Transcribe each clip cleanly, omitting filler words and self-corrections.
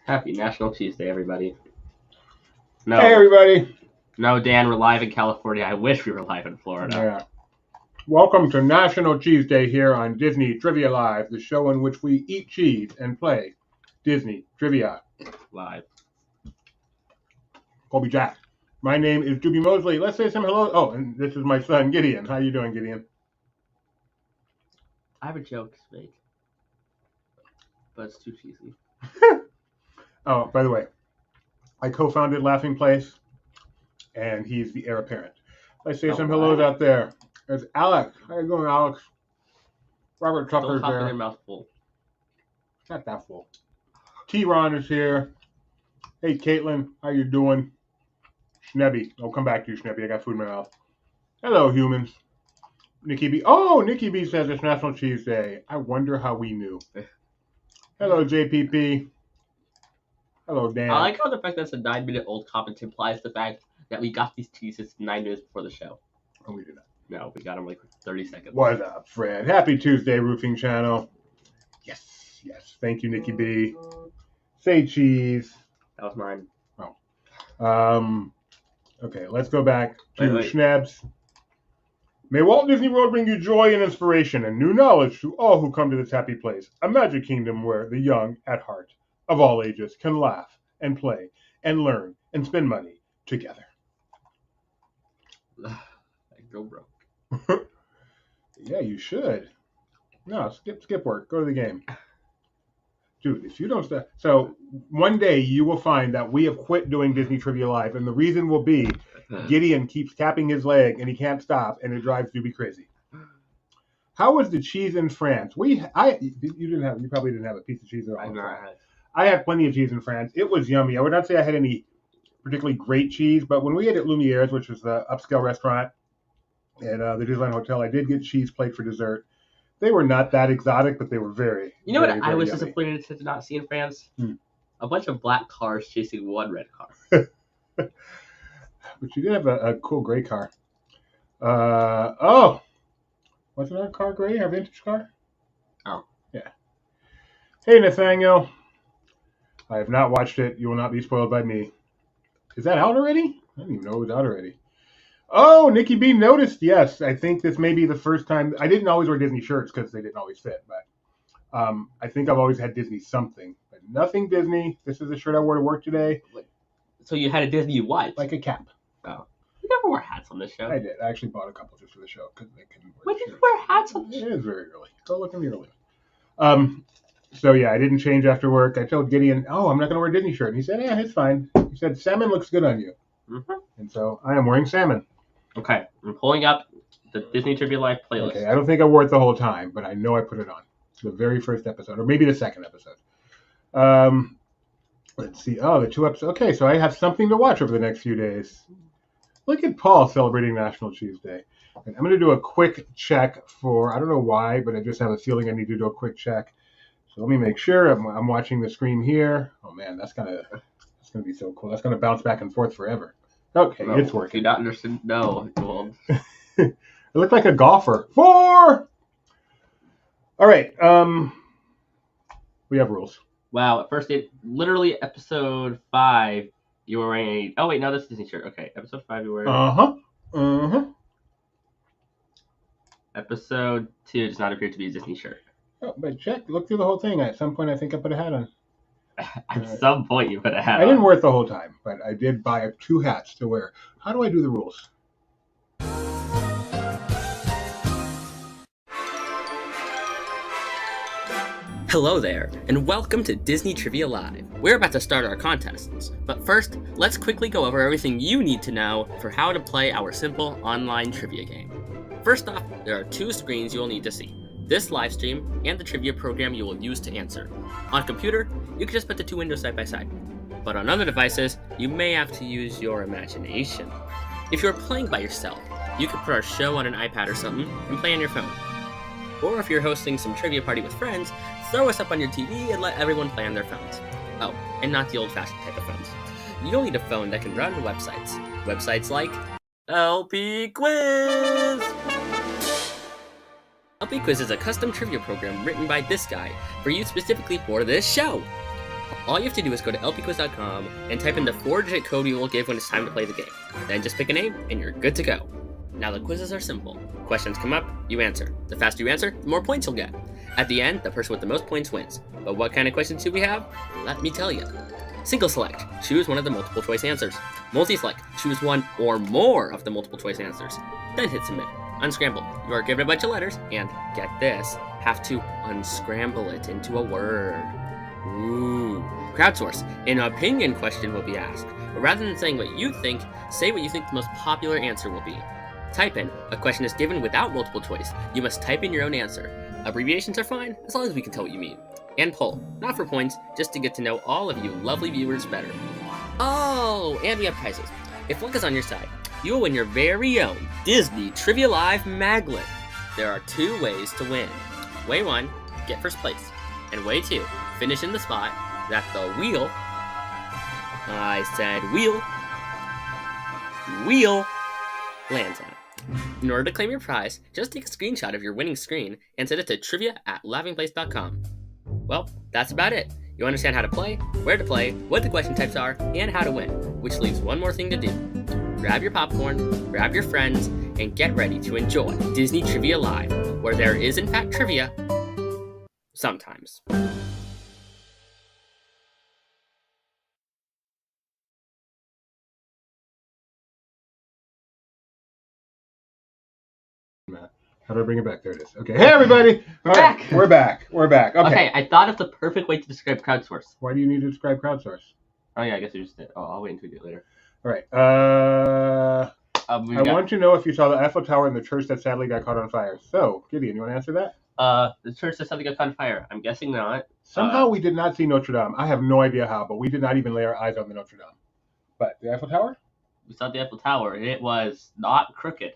Happy National Cheese Day, everybody. No. Hey, everybody. No, Dan, we're live in California. I wish we were live in Florida. Yeah. Welcome to National Cheese Day here on Disney Trivia Live, the show in which we eat cheese and play Disney Trivia. Live. Colby Jack. My name is Doobie Mosley. Let's say some hello. Oh, and this is my son, Gideon. How you doing, Gideon? I have a joke to make, but it's too cheesy. Oh, by the way, I co-founded Laughing Place, and he's the heir apparent. Let's say some hellos out there. There's Alex. How you doing, Alex? Robert Tucker's Don't talk there. in your mouth full. Not that full. T-Ron is here. Hey, Caitlin. How you doing? Schnebby. I'll come back to you, Schnebby. I got food in my mouth. Hello, humans. Nikki B. Oh, Nikki B says it's National Cheese Day. I wonder how we knew. Hello, JPP. Hello, Dan. I like how the fact that it's a 9-minute-old comment implies the fact that we got these cheeses 9 minutes before the show. Oh, we did not. No, we got them like 30 seconds. What up, Fred? Happy Tuesday, Roofing Channel. Yes, yes. Thank you, Nikki B. Say cheese. That was mine. Oh. Okay, let's go back to Wait. Schnebs. May Walt Disney World bring you joy and inspiration and new knowledge to all who come to this happy place, a magic kingdom where the young at heart of all ages can laugh and play and learn and spend money together. I go broke. Yeah, you should. No, skip work. Go to the game. Dude, if you don't stop. So one day you will find that we have quit doing Disney Trivia Live, and the reason will be Gideon keeps tapping his leg and he can't stop, and it drives Doobie crazy. How was the cheese in France? You probably didn't have a piece of cheese at all. I've never had. I had plenty of cheese in France. It was yummy. I would not say I had any particularly great cheese, but when we ate at Lumiere's, which was the upscale restaurant at the Disneyland Hotel, I did get cheese plate for dessert. They were not that exotic, but they were very, You know very, what very I was yummy. disappointed to not see in France? Hmm. A bunch of black cars chasing one red car. But you did have a cool gray car. Wasn't our car gray? Our vintage car? Oh. Yeah. Hey, Nathaniel. I have not watched it. You will not be spoiled by me. Is that out already? I didn't even know it was out already. Oh, Nikki B noticed. Yes, I think this may be the first time. I didn't always wear Disney shirts because they didn't always fit, but I think I've always had Disney something, but nothing Disney. This is the shirt I wore to work today. So you had a Disney what? Like a cap. Oh. You never wear hats on this show. I did. I actually bought a couple just for the show because they couldn't wear When the did you shirt. wear hats on this show? It is very early. Go look in the early. So yeah, I didn't change after work. I told Gideon, "Oh, I'm not going to wear a Disney shirt." And he said, "Yeah, it's fine." He said, "Salmon looks good on you," and so I am wearing salmon. Okay, I'm pulling up the Disney Trivia Live playlist. Okay, I don't think I wore it the whole time, but I know I put it on the very first episode, or maybe the second episode. Let's see. Oh, the 2 episodes. Okay, so I have something to watch over the next few days. Look at Paul celebrating National Cheese Day. And I'm going to do a quick check for, I don't know why, but I just have a feeling I need to do a quick check. So let me make sure I'm watching the screen here. Oh man, that's gonna be so cool. That's gonna bounce back and forth forever. Okay, No, it's working. Do not understand. No, it won't. It looked like a golfer. 4. All right. We have rules. Wow, at first, literally episode 5, you were wearing oh wait, no, this is Disney shirt. Okay, episode 5, you were wearing. Episode 2 does not appear to be a Disney shirt. Oh, but look through the whole thing. At some point, I think I put a hat on. At some point, you put a hat on. I didn't wear it the whole time, but I did buy 2 hats to wear. How do I do the rules? Hello there, and welcome to Disney Trivia Live. We're about to start our contests, but first, let's quickly go over everything you need to know for how to play our simple online trivia game. First off, there are 2 screens you will need to see. This live stream and the trivia program you will use to answer. On computer, you can just put the 2 windows side by side. But on other devices, you may have to use your imagination. If you're playing by yourself, you could put our show on an iPad or something and play on your phone. Or if you're hosting some trivia party with friends, throw us up on your TV and let everyone play on their phones. Oh, and not the old-fashioned type of phones. You'll need a phone that can run websites. Websites like LP Quiz! LP Quiz is a custom trivia program written by this guy for you specifically for this show. All you have to do is go to lpquiz.com and type in the 4-digit code we will give when it's time to play the game. Then just pick a name and you're good to go. Now the quizzes are simple. Questions come up, you answer. The faster you answer, the more points you'll get. At the end, the person with the most points wins. But what kind of questions do we have? Let me tell you. Single select, choose one of the multiple choice answers. Multi-select, choose one or more of the multiple choice answers. Then hit submit. Unscramble, you are given a bunch of letters and, get this, have to unscramble it into a word. Ooh. Crowdsource, an opinion question will be asked. But rather than saying what you think, say what you think the most popular answer will be. Type in, a question is given without multiple choice. You must type in your own answer. Abbreviations are fine, as long as we can tell what you mean. And poll, not for points, just to get to know all of you lovely viewers better. Oh, and we have prizes. If luck is on your side, you will win your very own Disney Trivia Live Maglet. There are 2 ways to win. Way 1, get first place. And way 2, finish in the spot that the wheel, I said wheel, lands at. In order to claim your prize, just take a screenshot of your winning screen and send it to trivia@laughingplace.com. Well, that's about it. You understand how to play, where to play, what the question types are, and how to win, which leaves one more thing to do. Grab your popcorn, grab your friends, and get ready to enjoy Disney Trivia Live, where there is in fact trivia, sometimes. How do I bring it back? There it is. Okay. Hey, everybody. We're back. We're back. Okay, I thought of the perfect way to describe crowdsource. Why do you need to describe crowdsource? Oh, yeah, I guess you just did. Oh, I'll wait until we do it later. All right. I want to know if you saw the Eiffel Tower and the church that sadly got caught on fire. So, Gideon, you want to answer that? The church that sadly got caught on fire. I'm guessing not. Somehow we did not see Notre Dame. I have no idea how, but we did not even lay our eyes on the Notre Dame. But the Eiffel Tower? We saw the Eiffel Tower, and it was not crooked.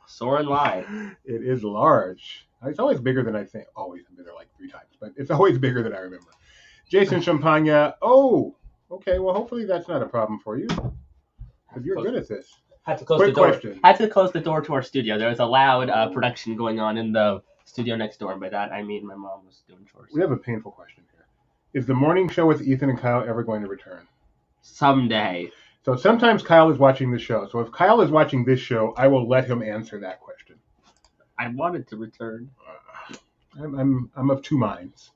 Soaring wide. It is large. It's always bigger than I think. Always been there like 3 times, but it's always bigger than I remember. Jason Champagne. Oh, okay. Well, hopefully that's not a problem for you, because you're good at this. Had to close Quick the door. question. Had to close the door to our studio. There was a loud production going on in the studio next door. By that I mean my mom was doing chores. We have a painful question here. Is the morning show with Ethan and Kyle ever going to return? Someday. So sometimes Kyle is watching the show. So if Kyle is watching this show, I will let him answer that question. I wanted to return. I'm of 2 minds.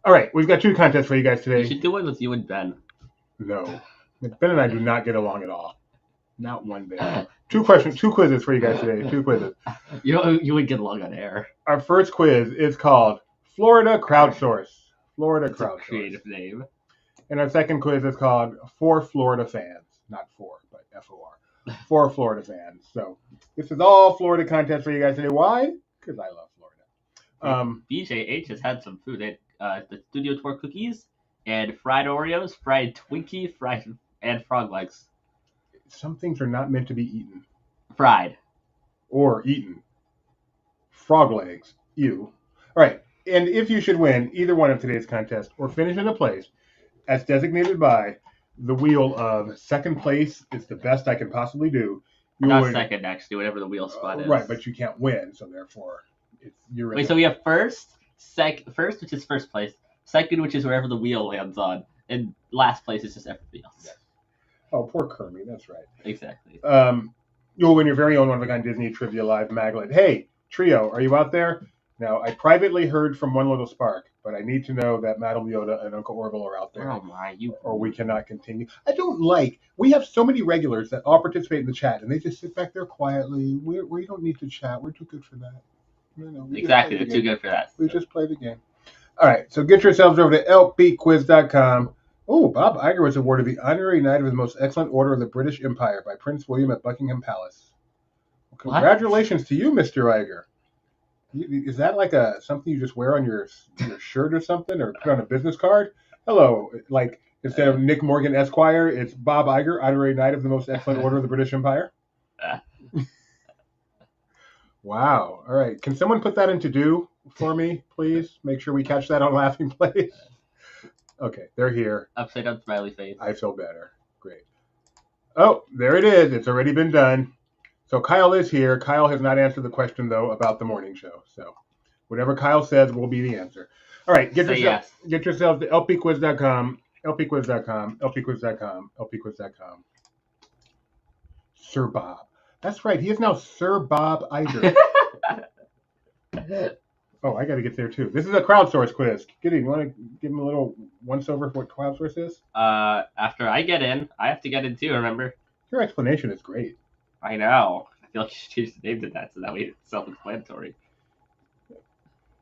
All right, we've got 2 contests for you guys today. You should do one with you and Ben. No, Ben and I do not get along at all. Not one bit. 2 quizzes for you guys today. 2 quizzes. You would get along on air. Our first quiz is called Florida Crowdsource. Florida That's Crowdsource. a creative name. And our second quiz is called For Florida Fans. Not for, but F-O-R. For Florida Fans. So this is all Florida content for you guys today. Why? Because I love Florida. BJH has had some food. They had the studio tour cookies and fried Oreos, fried Twinkie, and frog legs. Some things are not meant to be eaten. Fried. Or eaten. Frog legs. Ew. All right. And if you should win either one of today's contests or finish in a place as designated by the wheel of second place is the best I can possibly do. Not second, actually, whatever the wheel spot is. Right, but you can't win, so therefore you're in. Wait, so we have first, which is first place, second, which is wherever the wheel lands on, and last place is just everybody else. Yes. Oh, poor Kermie, that's right. Exactly. You'll win your very own one-of-a-kind Disney Trivia Live Maglet. Hey, Trio, are you out there? Now, I privately heard from one little spark, but I need to know that Madame Yoda and Uncle Orville are out there. Oh my, or we cannot continue. We have so many regulars that all participate in the chat, and they just sit back there quietly. We don't need to chat. We're too good for that. No, exactly, they're too good for that. We just play the game. All right, so get yourselves over to lpquiz.com. Oh, Bob Iger was awarded the Honorary Knight of the Most Excellent Order of the British Empire by Prince William at Buckingham Palace. Well, congratulations to you, Mr. Iger. Is that like something you just wear on your shirt or something, or put on a business card? Hello, like instead of Nick Morgan Esquire, it's Bob Iger, Honorary Knight of the Most Excellent Order of the British Empire. Wow. All right. Can someone put that into do for me, please? Make sure we catch that on Laughing Place. Okay, they're here. Upside down smiley face. I feel better. Great. Oh, there it is. It's already been done. So Kyle is here. Kyle has not answered the question, though, about the morning show. So whatever Kyle says will be the answer. All right, get Say yourselves to lpquiz.com, lpquiz.com, lpquiz.com, lpquiz.com. Sir Bob. That's right. He is now Sir Bob Iger. Oh, I got to get there too. This is a crowdsource quiz. Gideon, you want to give him a little once-over for what crowdsource is? After I get in, I have to get in too, remember? Your explanation is great. I know. I feel like you should change the name to that so that way it's self-explanatory.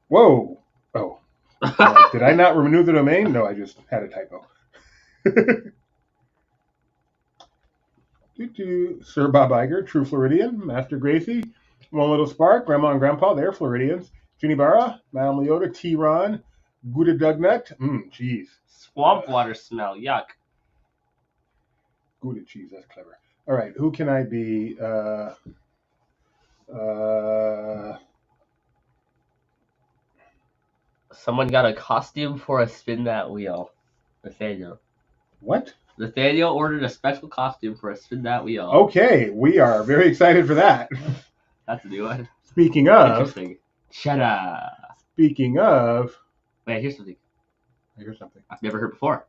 Whoa. Oh. Did I not renew the domain? No, I just had a typo. Sir Bob Iger, True Floridian, Master Gracie, One Little Spark, Grandma and Grandpa, they're Floridians. Ginny Barra, Madame Leota, T-Ron, Gouda Dugnut, cheese. Swamp water smell, yuck. Gouda cheese, that's clever. All right, who can I be? Someone got a costume for a Spin That Wheel. Nathaniel. What? Nathaniel ordered a special costume for a Spin That Wheel. Okay, we are very excited for that. That's a new one. Speaking of... Interesting. Cheddar. Speaking of... Wait, here's something. Here's something I've never heard before.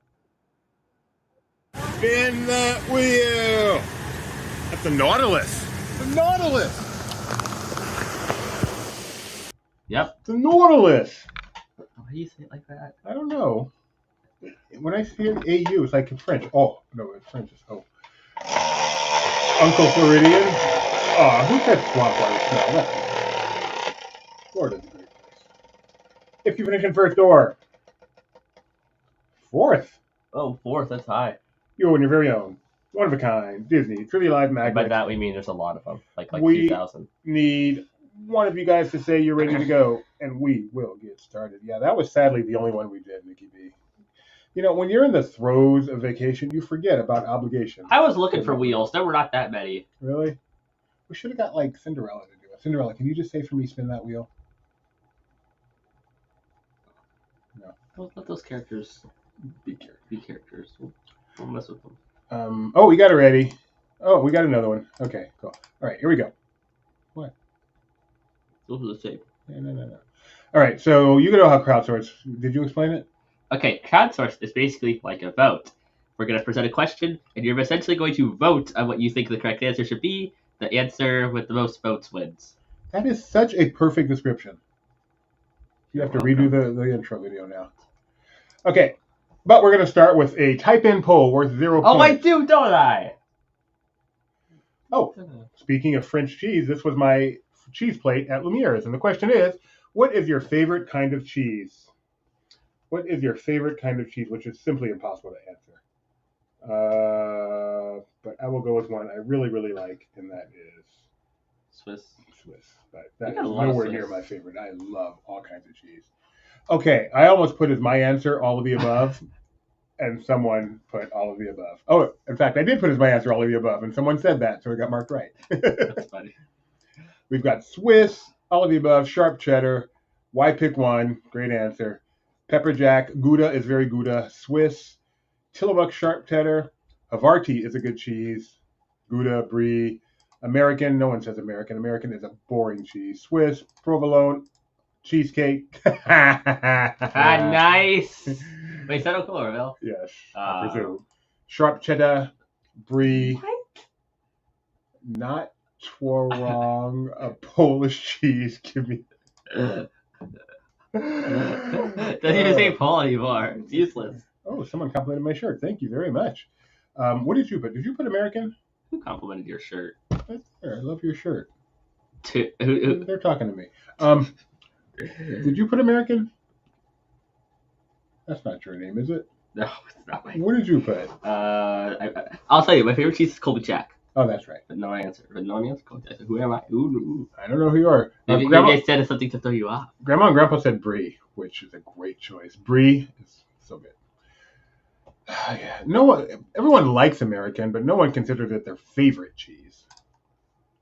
Spin that wheel! That's the Nautilus! The Nautilus! Yep. The Nautilus! Why do you say it like that? I don't know. When I see an AU, it's like in French. Oh, no, it's French. Oh. Uncle Floridian. Oh, who said swamp water smell? Florida's a great place. If you finish in first or fourth. Oh, fourth, that's high. You and your very own. One of a kind. Disney. Trivia Live Magnet. By that we mean there's a lot of them. Like we 2,000. Need one of you guys to say you're ready to go, and we will get started. Yeah, that was sadly the only one we did, Nikki B. You know, when you're in the throes of vacation, you forget about obligations. I was looking for wheels. There were not that many. Really? We should have got, like, Cinderella to do it. Cinderella, can you just say for me, spin that wheel? No. Let those characters be characters. We'll mess with them. Oh, we got it ready. Oh, we got another one. Okay, cool. All right, here we go. What? Those are the same. No. All right, so you know how crowdsource. Did you explain it? Okay, crowdsource is basically like a vote. We're going to present a question, and you're essentially going to vote on what you think the correct answer should be. The answer with the most votes wins. That is such a perfect description. You have to redo the intro video now. Okay, but we're going to start with a type-in poll worth 0 points. Oh, I do, don't I? Oh, speaking of French cheese, this was my cheese plate at Lumiere's, and the question is, what is your favorite kind of cheese? What is your favorite kind of cheese, which is simply impossible to answer. But I will go with one I really, really like, and that is Swiss. But that is nowhere near my favorite. I love all kinds of cheese. Okay, I almost put as my answer all of the above, and someone put all of the above. Oh, in fact, I did put as my answer all of the above, and someone said that, so it got marked right. That's funny. We've got Swiss, all of the above, sharp cheddar. Why pick one? Great answer. Pepper jack, Gouda is very Gouda. Swiss, Tillamook sharp cheddar. Havarti is a good cheese. Gouda, Brie. American, no one says American. American is a boring cheese. Swiss, provolone, cheesecake. Nice. Wait, is that O'Connor? Yes, I presume. Sharp cheddar, Brie. What? Not wrong. A Polish cheese. Give me. Doesn't even say Paul anymore. It's useless. Oh, someone complimented my shirt. Thank you very much. What did you put? Did you put American? Who complimented your shirt? That's fair. I love your shirt. Who? They're talking to me. Did you put American? That's not your name, is it? No, it's not my name. What did you put? I'll tell you. My favorite cheese is Colby Jack. Oh, that's right. But no answer. Colby Jack. Who am I? Ooh. I don't know who you are. Maybe I said something to throw you off. Grandma and Grandpa said Brie, which is a great choice. Brie is so good. Yeah. Everyone likes American, but no one considers it their favorite cheese.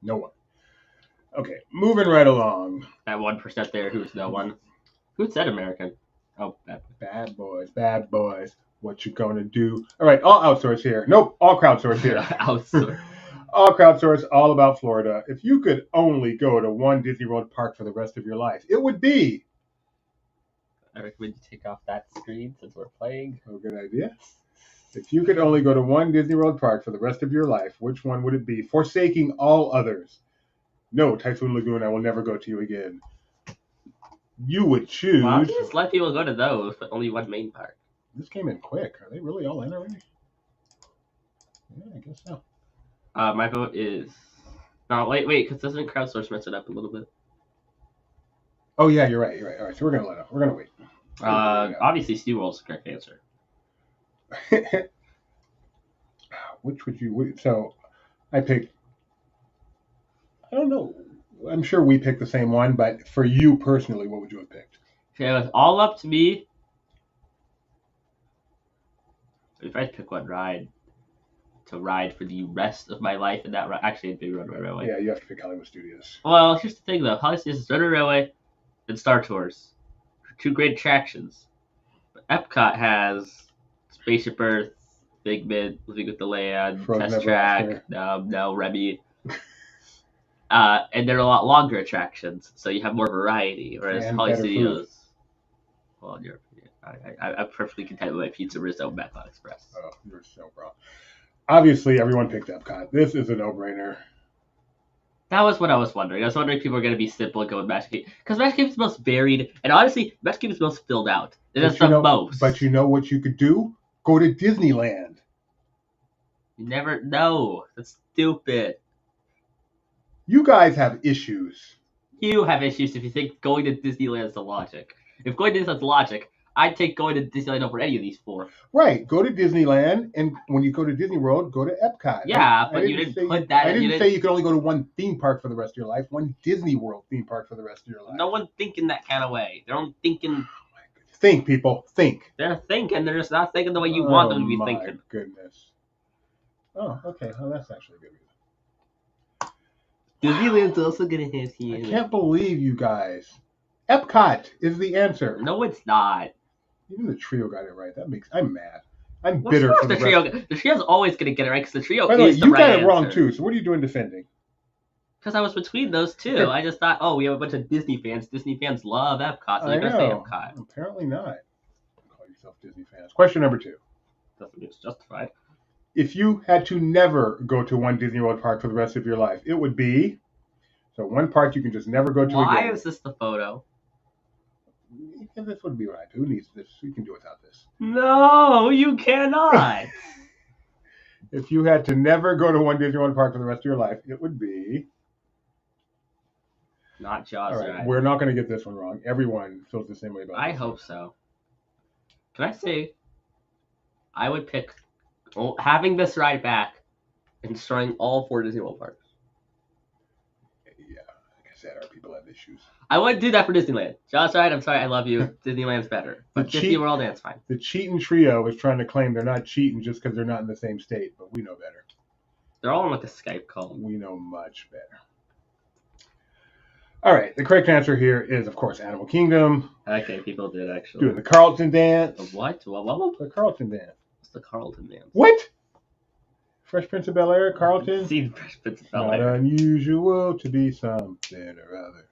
No one. Okay, moving right along. That 1% there, who's no one. Who said American? Oh, bad boys. What you gonna do? All right, all outsource here. Nope, all crowdsource here. Outsource. All crowdsource, all about Florida. If you could only go to one Disney World park for the rest of your life, it would be I recommend you take off that screen since we're playing. Oh, good idea. If you could only go to one Disney World park for the rest of your life, which one would it be? Forsaking all others. No, Typhoon Lagoon, I will never go to you again. You would choose. Why don't you just let people go to those, but only one main park? This came in quick. Are they really all in already? Yeah, I guess so. My vote is. No, wait, because doesn't crowdsource mess it up a little bit? Oh yeah, you're right. All right, so we're gonna let up. We're gonna wait. Obviously, SeaWorld's the correct answer. Which would you? So, I picked. I don't know. I'm sure we picked the same one, but for you personally, what would you have picked? If it was all up to me, if I had to pick one ride to ride for the rest of my life, and that actually it'd be Runaway Railway. Yeah, you have to pick Hollywood Studios. Well, here's the thing though: Hollywood Studios, Runaway Railway, and Star Tours, two great attractions. But Epcot has Spaceship Earth, Figment, Living with the Land, Frozen Test Ever Track, no Remy. And they're a lot longer attractions, so you have more variety. Whereas And Hollywood better Studios, well, in your opinion, I'm perfectly content with my Pizza Rizzo Marathon Express. Oh, you're so wrong. Obviously, everyone picked Epcot. This is a no-brainer. That was what I was wondering. I was wondering if people are going to be simple and go with Magic Kingdom. Because Magic Kingdom is the most varied, and honestly, Magic Kingdom is the most filled out. It is the most. But you know what you could do? Go to Disneyland. You never know. That's stupid. You guys have issues. You have issues if you think going to Disneyland is the logic. If going to Disneyland is the logic, I'd take going to Disneyland over any of these four. Right. Go to Disneyland, and when you go to Disney World, go to Epcot. Yeah, but you didn't put that. I didn't say you could only go to one theme park for the rest of your life. One Disney World theme park for the rest of your life. No one's thinking that kind of way. They're only thinking. Think, people. Think. They're thinking. They're just not thinking the way you want them to be thinking. Oh, my goodness. Oh, okay. Well, that's actually good. Disneyland's also going to have you. I can't believe you guys. Epcot is the answer. No, it's not. Even the trio got it right. I'm mad. I'm bitter for the trio. The trio's always going to get it right because the trio By the way, is the right answer. You got it wrong too. So what are you doing defending? Because I was between those two. I just thought, we have a bunch of Disney fans. Disney fans love Epcot, so they're going to say Epcot. Apparently not. Call yourself Disney fans. Question number 2. It's justified. If you had to never go to one Disney World park for the rest of your life, it would be so one park you can just never go to again. Why is this the photo? Yeah, this would be right. Who needs this? We can do without this. No, you cannot. If you had to never go to one Disney World park for the rest of your life, it would be not Jaws. All right, we're not going to get this one wrong. Everyone feels the same way about it. I hope so. Can I say I would pick having this ride back and destroying all 4 Disney World parks? Yeah, like I said, our people have issues. I wouldn't do that for Disneyland. Jaws ride, I'm sorry, I love you. Disneyland's better. But Disney World, that's fine. The cheating trio is trying to claim they're not cheating just because they're not in the same state, but we know better. They're all on like a Skype call. We know much better. All right, the correct answer here is, of course, Animal Kingdom. Okay, people did actually. Doing the Carlton dance. The what? What? The Carlton dance. What's the Carlton dance? What? Fresh Prince of Bel-Air, Carlton? I've seen Fresh Prince of Bel-Air. Not unusual to be something or other.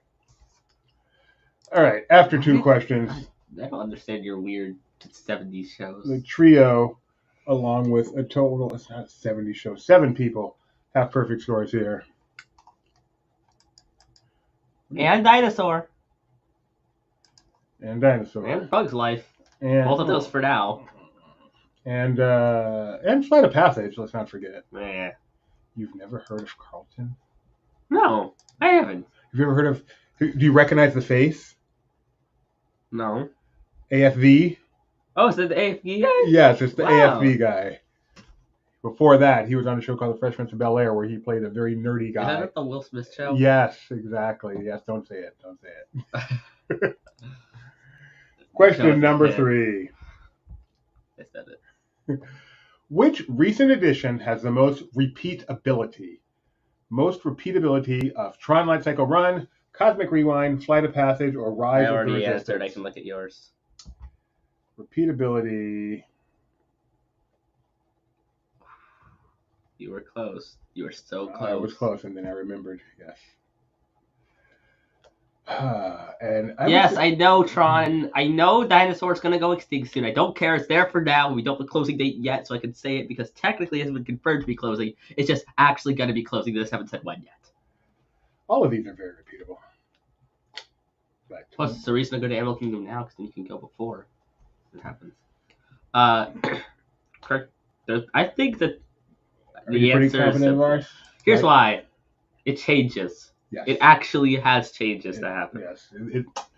All right, after 2 questions. I don't understand your weird 70s shows. The trio, along with a total, it's not a 70s show, 7 people have perfect scores here. And Dinosaur. And Dinosaur. And Bug's Life. And both of those for now. And Flight of Passage, let's not forget. Yeah. You've never heard of Carlton? No, I haven't. Have you ever heard of, do you recognize the face? No. AFV? Oh, is it the AFV guy? Yes, it's the AFV guy. Before that, he was on a show called The Fresh Prince of Bel-Air where he played a very nerdy guy. Is that the Will Smith show? Yes, exactly. Yes, don't say it. Don't say it. Question number 3. I said it. Which recent edition has the most repeatability? Most repeatability of Tron Light Cycle Run, Cosmic Rewind, Flight of Passage, or Rise of the Resistance? I already answered. I can look at yours. Repeatability. You were close. You were so close. I was close, and then I remembered. Yes. And Yes, I know, Tron. I know dinosaurs gonna go extinct soon. I don't care. It's there for now. We don't have a closing date yet, so I can say it because technically it hasn't been confirmed to be closing. It's just actually gonna be closing. They just haven't said when yet. all of these are very repeatable. But, Plus, it's a reason to go to Animal Kingdom now because then you can go before it happens. Correct. I think that are you pretty answer is confident of simple. ours? Here's Right? why. It changes. Yes. It actually has changes to happen. Yes.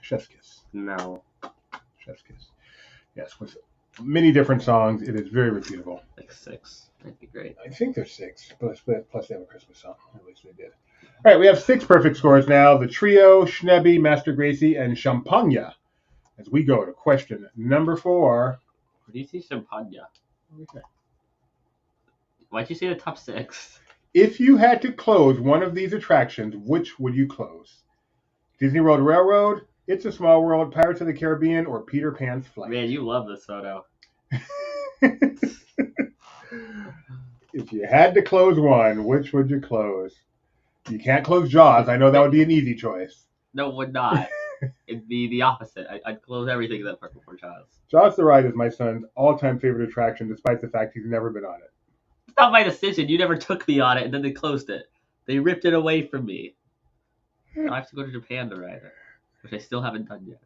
Chef's kiss. No. Chef's kiss. Yes, with many different songs, it is very repeatable. Like 6. That'd be great. I think there's 6, plus they have a Christmas song. At least they did. All right, we have 6 perfect scores now. The Trio, Schnebby, Master Gracie, and Champagne. As we go to question number 4. What do you see, Champagne? Okay. Why'd you say the top 6? If you had to close one of these attractions, which would you close? Disney World Railroad, It's a Small World, Pirates of the Caribbean, or Peter Pan's Flight? Man, you love this photo. If you had to close one, which would you close? You can't close Jaws. I know that would be an easy choice. No, it would not. It'd be the opposite. I'd close everything in that park before Jaws. Jaws the Ride is my son's all-time favorite attraction, despite the fact he's never been on it. It's not my decision. You never took me on it, and then they closed it. They ripped it away from me. Now I have to go to Japan to ride it, which I still haven't done yet.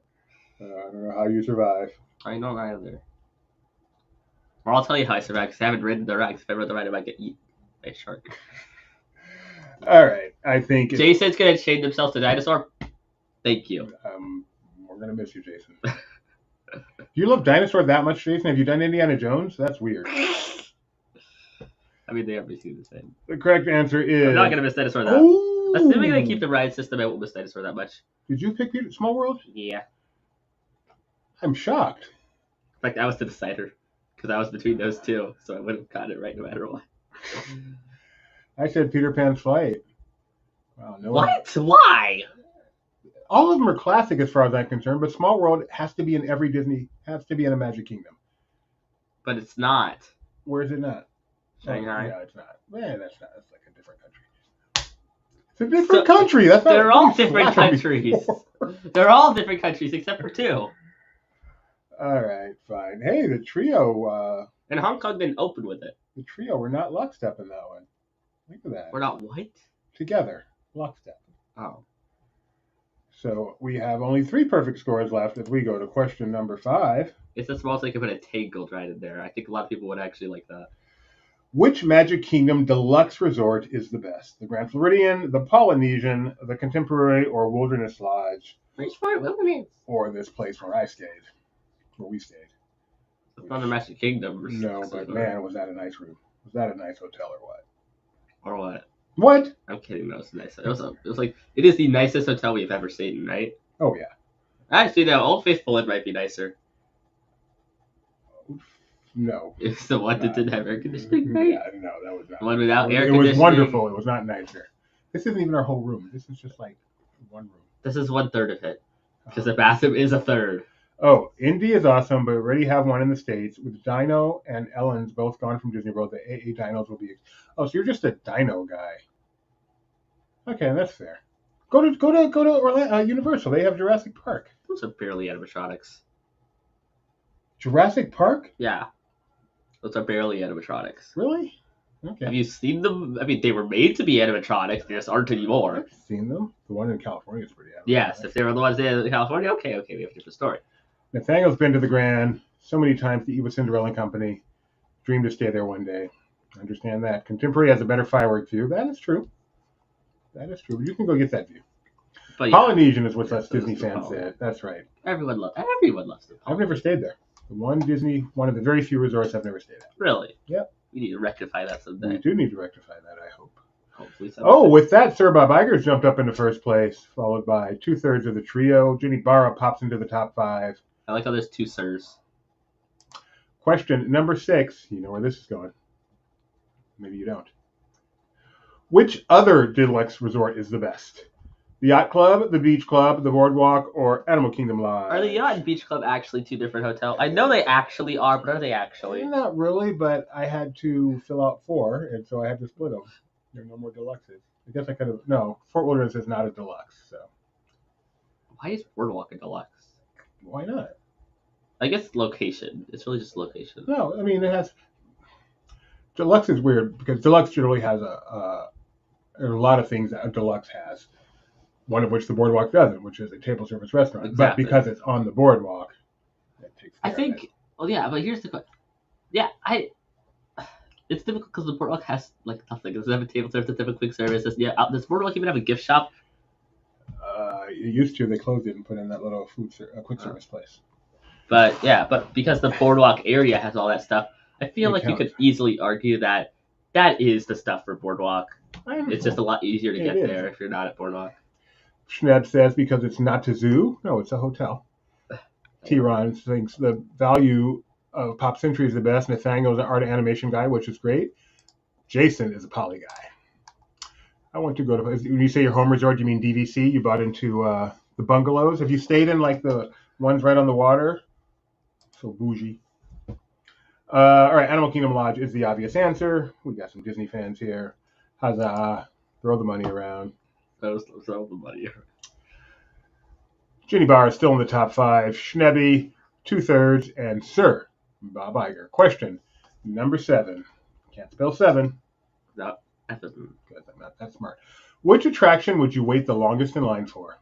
I don't know how you survive. I don't either. Or I'll tell you how I survived, because I haven't ridden the ride. If I rode the ride, I might get eaten by a shark. All right, I think Jason's going to change himself to dinosaur. Thank you. we're going to miss you, Jason. Do you love dinosaurs that much, Jason? Have you done Indiana Jones? That's weird. I mean, they are basically the same. The correct answer is... I'm not going to miss dinosaur that. Oh! Assuming they keep the ride system, I won't miss dinosaur that much. Did you pick Small World? Yeah. I'm shocked. In fact, I was the decider, because I was between those two, so I would have gotten it right no matter what. I said Peter Pan's Flight. Wow, no What? Why? All of them are classic as far as I'm concerned, but Small World has to be in every Disney, has to be in a Magic Kingdom. But it's not. Where is it not? Shanghai. Yeah, it's not. Man, that's not. That's like a different country. It's a different country. That's not. They're all different countries. They're all different countries except for 2. All right, fine. Hey, the Trio. And Hong Kong didn't open with it. The Trio were not lockstep in that one. Look at that. We're not what? Together, lockstep. Oh. So we have only 3 perfect scores left as we go to question number 5. It's a small thing to put a Tangled right in there. I think a lot of people would actually like that. Which Magic Kingdom deluxe resort is the best? The Grand Floridian, the Polynesian, the Contemporary, or Wilderness Lodge? Which part? Wilderness. Or this place where we stayed. It's not a Magic Kingdom. No, but man, was that a nice room? Was that a nice hotel or what? Or what? What? I'm kidding. That was nice. It was like it is the nicest hotel we've ever stayed in, right? Oh yeah. Actually, no. Old Faithful it might be nicer. No. It's the one that didn't have air conditioning, right? Yeah, no, that was not. The one without air It conditioning. was wonderful. It was not nicer. This isn't even our whole room. This is just like one room. This is 1/3 of it because the bathroom is 1/3. Oh, Indy is awesome, but we already have one in the States with Dino and Ellen's both gone from Disney World. The AA Dinos will be. Oh, so you're just a Dino guy. Okay, that's fair. Go to Orlando, Universal. They have Jurassic Park. Those are barely animatronics. Jurassic Park? Yeah. Those are barely animatronics. Really? Okay. Have you seen them? I mean, they were made to be animatronics. They just aren't anymore. I've seen them. The one in California is pretty animatronic. Yes, if they were the ones in California, okay, we have a different story. Nathaniel's been to the Grand so many times to eat with Cinderella and Company. Dreamed to stay there one day. I understand that. Contemporary has a better fireworks view. That is true. You can go get that view. But yeah, Polynesian is what Yeah, us so Disney is the fans Poly. said. That's right. everyone loves the I've never stayed there. One of the very few resorts I've never stayed at. Really? Yep. We need to rectify that We someday. do need to rectify that, I hope. Hopefully someday. Oh, with that, Sir Bob Iger's jumped up into first place, followed by 2/3 of the trio. Ginny Barra pops into the top 5. I like how there's 2 sirs. Question number 6. You know where this is going. Maybe you don't. Which other deluxe resort is the best? The Yacht Club, the Beach Club, the Boardwalk, or Animal Kingdom Lodge? Are the Yacht and Beach Club actually 2 different hotels? I know they actually are, but are they actually? Not really, but I had to fill out 4, and so I had to split them. There are no more deluxes. I guess I could have. No, Fort Wilderness is not a deluxe, so. Why is Boardwalk a deluxe? Why not? I guess location. It's really just location. No, I mean it has. Deluxe is weird because deluxe generally has a lot of things that a deluxe has. One of which the Boardwalk doesn't, which is a table service restaurant. Exactly. But because it's on the Boardwalk, that takes care I of think. it. Well, yeah, but here's the question. Yeah, It's difficult because the Boardwalk has like nothing. It doesn't have a table service. It doesn't have a quick service. Does Boardwalk even have a gift shop? It used to. They closed it and put in that little quick service place. But yeah, but because the Boardwalk area has all that stuff, I feel It like you counts. could easily argue that that is the stuff for Boardwalk. It's just a lot easier to It get is. there if you're not at Boardwalk. Schneb says because it's not a zoo. No, it's a hotel. T-Ron thinks the value of Pop Century is the best. Nathaniel's an art and animation guy, which is great. Jason is a poly guy. I want to go to. When you say your home resort, you mean DVC? You bought into the bungalows. Have you stayed in like the ones right on the water? So bougie. All right, Animal Kingdom Lodge is the obvious answer. We got some Disney fans here. Huzzah! Throw the money around. Throw the money. Ginny Bar is still in the top 5. Schnebby, 2/3, and Sir Bob Iger. Question number 7. Can't spell 7. No, that doesn't. Good, I'm not that smart. Which attraction would you wait the longest in line for?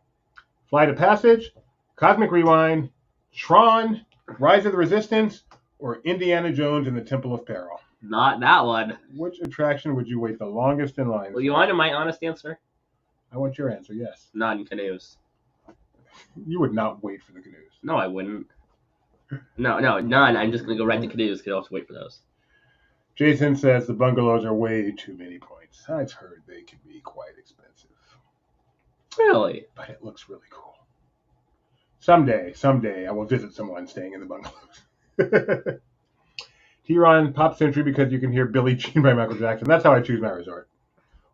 Flight of Passage, Cosmic Rewind, Tron, Rise of the Resistance, or Indiana Jones and the Temple of Peril? Not that one. Which attraction would you wait the longest in line for? Well, you want my honest answer? I want your answer, yes. Non-canoes. You would not wait for the canoes. No, I wouldn't. No, none. I'm just gonna go right to canoes. Could also wait for those. Jason says the bungalows are way too many points. I've heard they can be quite expensive. Really? But it looks really cool. Someday, I will visit someone staying in the bungalows. T-Ron, Pop Century, because you can hear Billie Jean by Michael Jackson. That's how I choose my resort.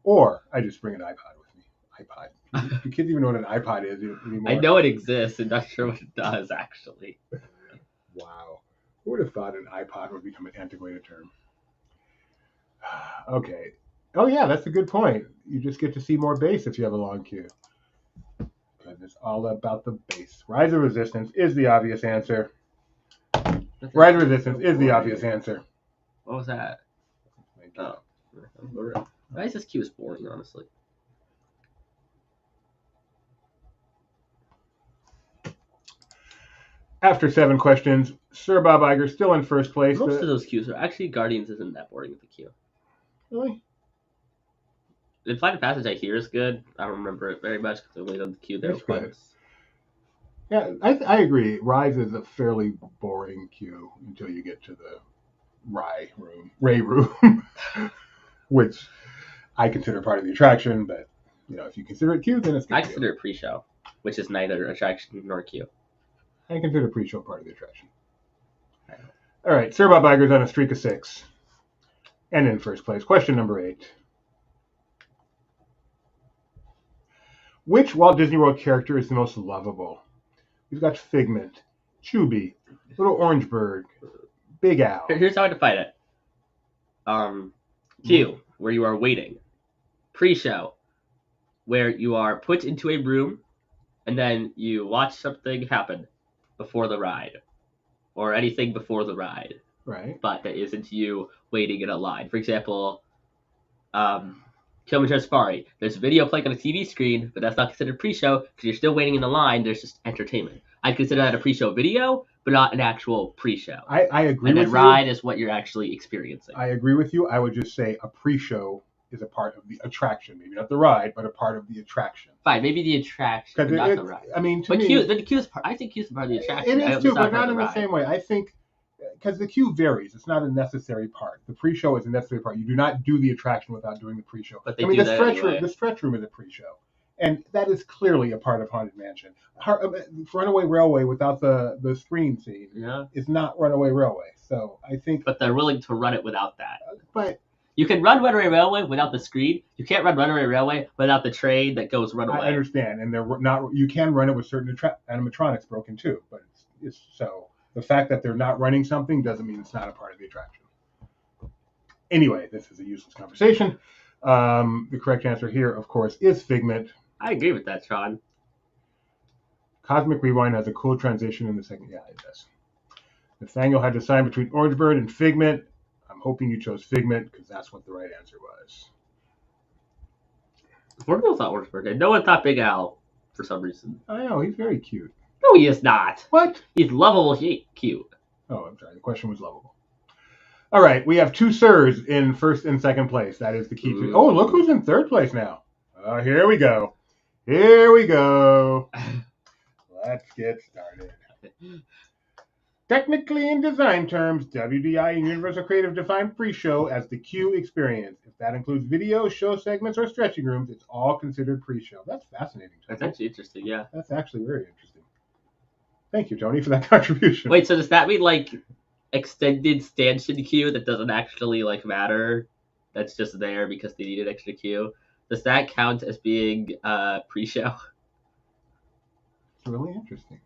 Or I just bring an iPod with me. iPod. Do kids even know what an iPod is anymore? I know it exists, and not sure what it does actually. Wow. Who would have thought an iPod would become an antiquated term? Okay. Oh, yeah, that's a good point. You just get to see more bass if you have a long queue. Because it's all about the bass. Rise of Resistance is the obvious answer. Rise of Resistance is the obvious answer. What was that? Oh. Why is this queue boring, honestly? After 7 questions, Sir Bob Iger still in first place. Most of those queues are actually Guardians isn't that boring with the queue. Really? The Flight of Passage I hear is good. I don't remember it very much because I only done the queue there It's once. good. Yeah, I agree. Rise is a fairly boring queue until you get to the Ray room, which I consider part of the attraction. But if you consider it queue, then it's good. I consider it pre-show, which is neither attraction nor queue. I consider pre-show part of the attraction. All right, Sir Bob Iger's on a streak of 6, and in first place. Question number 8. Which Walt Disney World character is the most lovable? We've got Figment, Chubby, Little Orange Bird, Big Al. Here's how I define it. Queue, where you are waiting. Pre-show, where you are put into a room and then you watch something happen before the ride. Or anything before the ride. Right. But that isn't you waiting in a line. For example, Kilimanjaro Safari. There's video playing on a TV screen, but that's not considered pre-show because you're still waiting in the line. There's just entertainment. I'd consider that a pre-show video, but not an actual pre-show. I agree and with then you. ride is what you're actually experiencing. I agree with you. I would just say a pre-show is a part of the attraction. Maybe not the ride, but a part of the attraction. Fine, maybe the attraction, but not the ride. I mean, But the queue is part. I think queue is part of the attraction. It is too, but not in the ride. same way. I think because the queue varies. It's not a necessary part. The pre-show is a necessary part. You do not do the attraction without doing the pre-show. But they do that anyway. The stretch room is a pre-show, and that is clearly a part of Haunted Mansion. Runaway Railway without the screen scene is not Runaway Railway. So I think. But they're willing to run it without that. But you can run Runaway Railway without the screen. You can't run Runaway Railway without the train that goes Runaway. I understand, and they're not. You can run it with certain animatronics broken too, but it's so. The fact that they're not running something doesn't mean it's not a part of the attraction. Anyway, this is a useless conversation. The correct answer here, of course, is Figment. I agree with that, Sean. Cosmic Rewind has a cool transition in the second. Yeah, it does. Nathaniel had to decide between Orangebird and Figment. I'm hoping you chose Figment because that's what the right answer was. Orangebird thought Orangebird. No one thought Big Al for some reason. I know, he's very cute. No, he is not. What? He's lovable, cute. Oh, I'm sorry. The question was lovable. All right, we have two sirs in first and second place. That is the key to. Oh, look who's in third place now. Here we go. Here we go. Let's get started. Technically, in design terms, WDI and Universal Creative define pre-show as the Q experience. If that includes video, show segments, or stretching rooms, it's all considered pre-show. That's fascinating. Tony. That's actually interesting, yeah. That's actually very interesting. Thank you, Tony, for that contribution. Wait, so does that mean, like, extended stanchion queue that doesn't actually, like, matter? That's just there because they need an extra queue? Does that count as being pre-show? It's really interesting.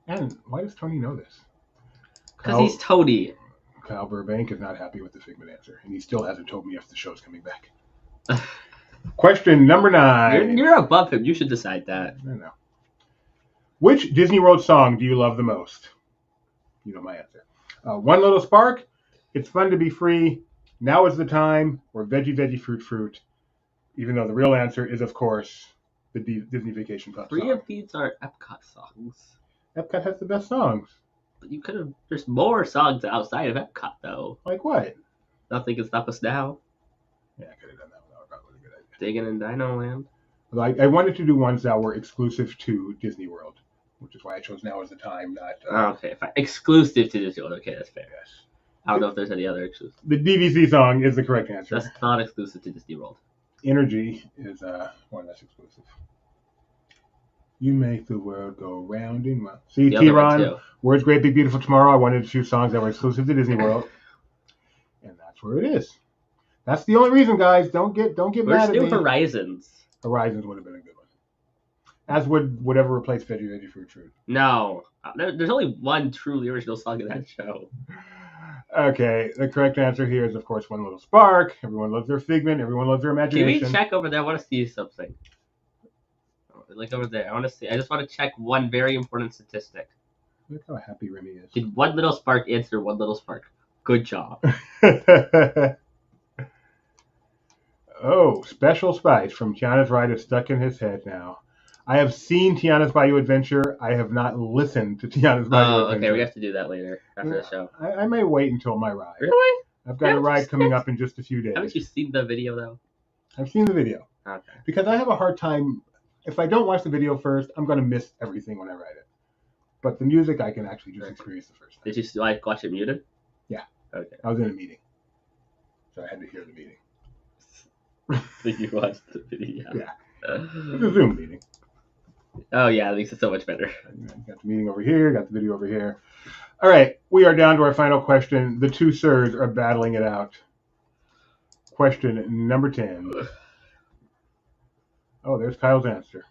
And why does Tony know this? Because he's Tony. Kyle Burbank is not happy with the Figment answer, and he still hasn't told me if the show's coming back. Question number 9. You're above him. You should decide that. I know. Which Disney World song do you love the most? You know my answer. One Little Spark, It's Fun to Be Free, Now Is the Time, or Veggie Veggie Fruit Fruit, even though the real answer is, of course, the Disney Vacation Club song. 3 of these are Epcot songs. Epcot has the best songs. But you could have... There's more songs outside of Epcot, though. Like what? Nothing Can Stop Us Now. Yeah, I could have done that one. That was probably a good idea. Digging in Dino Land. Well, I wanted to do ones that were exclusive to Disney World, which is why I chose Now Is the Time, not... Okay, exclusive to Disney World. Okay, that's fair. Yes. I don't know if there's any other exclusive. The DVC song is the correct answer. That's not exclusive to Disney World. Energy is one that's exclusive. You make the world go round and round. See, T-Ron, Words Great Big Beautiful Tomorrow. I wanted to choose songs that were exclusive to Disney World. And that's where it is. That's the only reason, guys. Don't get mad at me. Horizons. Horizons would have been a good one. As would whatever replaced Veggie Veggie Fruit Fruit. No. There's only one truly original song in that show. Okay, the correct answer here is, of course, One Little Spark. Everyone loves their Figment. Everyone loves their imagination. Can we check over there? I want to see something. Like over there. I just want to check one very important statistic. Look how happy Remy is. Did One Little Spark answer One Little Spark? Good job. Oh, Special Spice from Tiana's Ride is stuck in his head now. I have seen Tiana's Bayou Adventure. I have not listened to Tiana's Bayou Adventure. Okay, we have to do that later after the show. I may wait until my ride. Really? I've got a ride coming up in just a few days. Haven't you seen the video, though? I've seen the video. Okay. Because I have a hard time... If I don't watch the video first, I'm going to miss everything when I ride it. But the music, I can actually just experience the first time. Did you watch it muted? Yeah. Okay. I was in a meeting. So I had to hear the meeting. Did you watch the video? Yeah. It was a Zoom meeting. Oh, yeah, it makes it so much better. Got the meeting over here, got the video over here. All right, we are down to our final question. The two sirs are battling it out. Question number 10. Oh, there's Kyle's answer.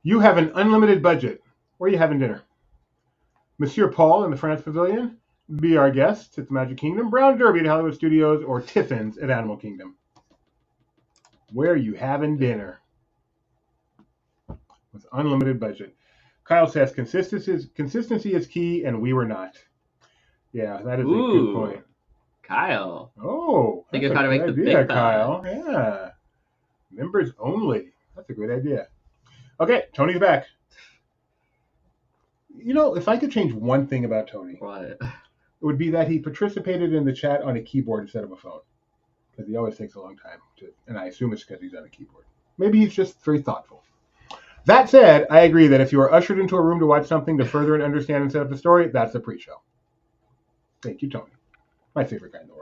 You have an unlimited budget. Where are you having dinner? Monsieur Paul in the France Pavilion, Be Our Guest at the Magic Kingdom, Brown Derby at Hollywood Studios, or Tiffin's at Animal Kingdom? Where are you having dinner? With unlimited budget. Kyle says consistency is key, and we were not. Yeah, that is a good point. Kyle. Oh, think of how to make the big Kyle. Yeah. Members only. That's a great idea. Okay, Tony's back. You know, if I could change one thing about Tony, What? it would be that he participated in the chat on a keyboard instead of a phone. Because he always takes a long time to, and I assume it's because he's on a keyboard. Maybe he's just very thoughtful. That said, I agree that if you are ushered into a room to watch something to further and understand and set up the story, that's a pre-show. Thank you, Tony. My favorite guy in the world.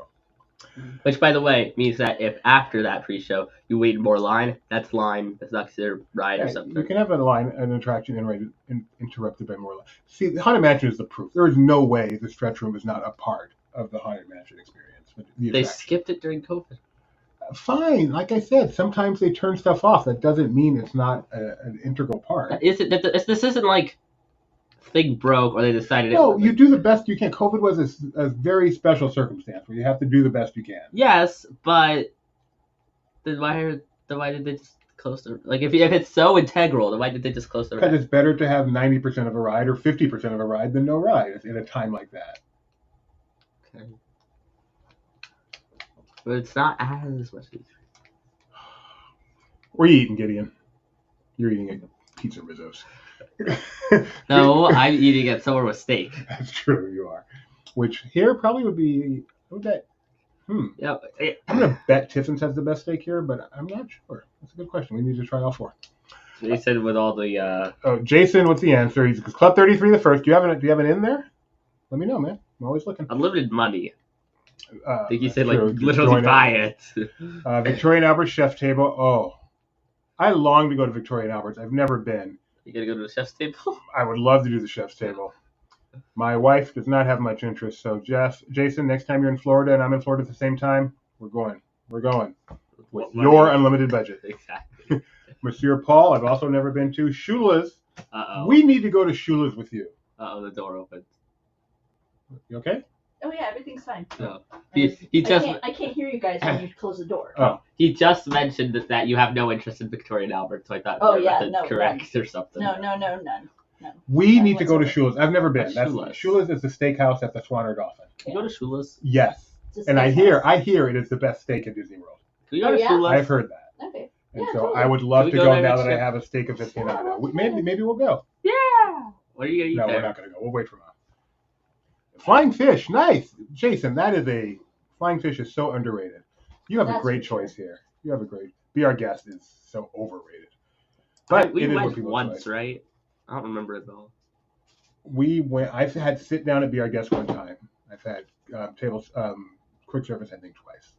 Which, by the way, means that if after that pre-show you wait more line, that's line. That's not considered ride or something. You can have an attraction interrupted by more line. See, the Haunted Mansion is the proof. There is no way the stretch room is not a part of the Haunted Mansion experience. They skipped it during COVID. Fine. Like I said, sometimes they turn stuff off. That doesn't mean it's not an integral part. This isn't like thing broke or they decided No, you do the best you can. COVID was a very special circumstance where you have to do the best you can. Yes, but then why did they just close the like if it's so integral, then why did they just close the Because ride? it's better to have 90% of a ride or 50% of a ride than no ride in a time like that. Okay. But it's not as much. What are you eating, Gideon? You're eating a pizza Rizzo's. No, I'm eating it somewhere with steak. That's true, you are. Which here probably would be. What would that? Yeah. I'm gonna bet Tiffin's has the best steak here, but I'm not sure. That's a good question. We need to try all four. They said with all the. Oh, Jason, what's the answer? He's Club 33 the first. Do you have an in there? Let me know, man. I'm always looking. Unlimited money. I think you said true. like literally buy it. Victorian Albert's chef table. Oh, I long to go to Victorian Albert's. I've never been. You gotta go to the chef's table. I would love to do the chef's table. My wife does not have much interest. So Jason, next time you're in Florida and I'm in Florida at the same time, we're going. We're going with your unlimited budget. Exactly. Monsieur Paul, I've also never been to. Shula's. We need to go to Shula's with you. The door opened. You okay? Oh yeah, everything's fine. No. He just I can't hear you guys when you close the door. Oh. He just mentioned that you have no interest in Victorian Albert, so I thought Oh, you were yeah, about to no, correct or something. No, none. We None need to go to whatsoever. Shula's. I've never been. What's That's Shula's? Shula's is the steakhouse at the Swan or Dolphin. Can you go to Shula's? Yes. It's a And I steakhouse. hear it is the best steak at Disney World. Can you go Oh, to yeah? Shula's? I've heard that. Okay. And Yeah, so totally. I would love Can we to go go there now next that I trip? have a steak aficionado. Yeah, Maybe we'll go. Yeah. What are you gonna eat No, there? we're not going to go. We'll wait for Mom. Flying fish, nice. Jason, flying fish is so underrated. You have a That's great for sure. choice here. You have a great. Be Our Guest is so overrated. But We it is what went people once, choice. right? I don't remember it though. We went. I've had sit down at Be Our Guest one time. I've had quick service I think twice.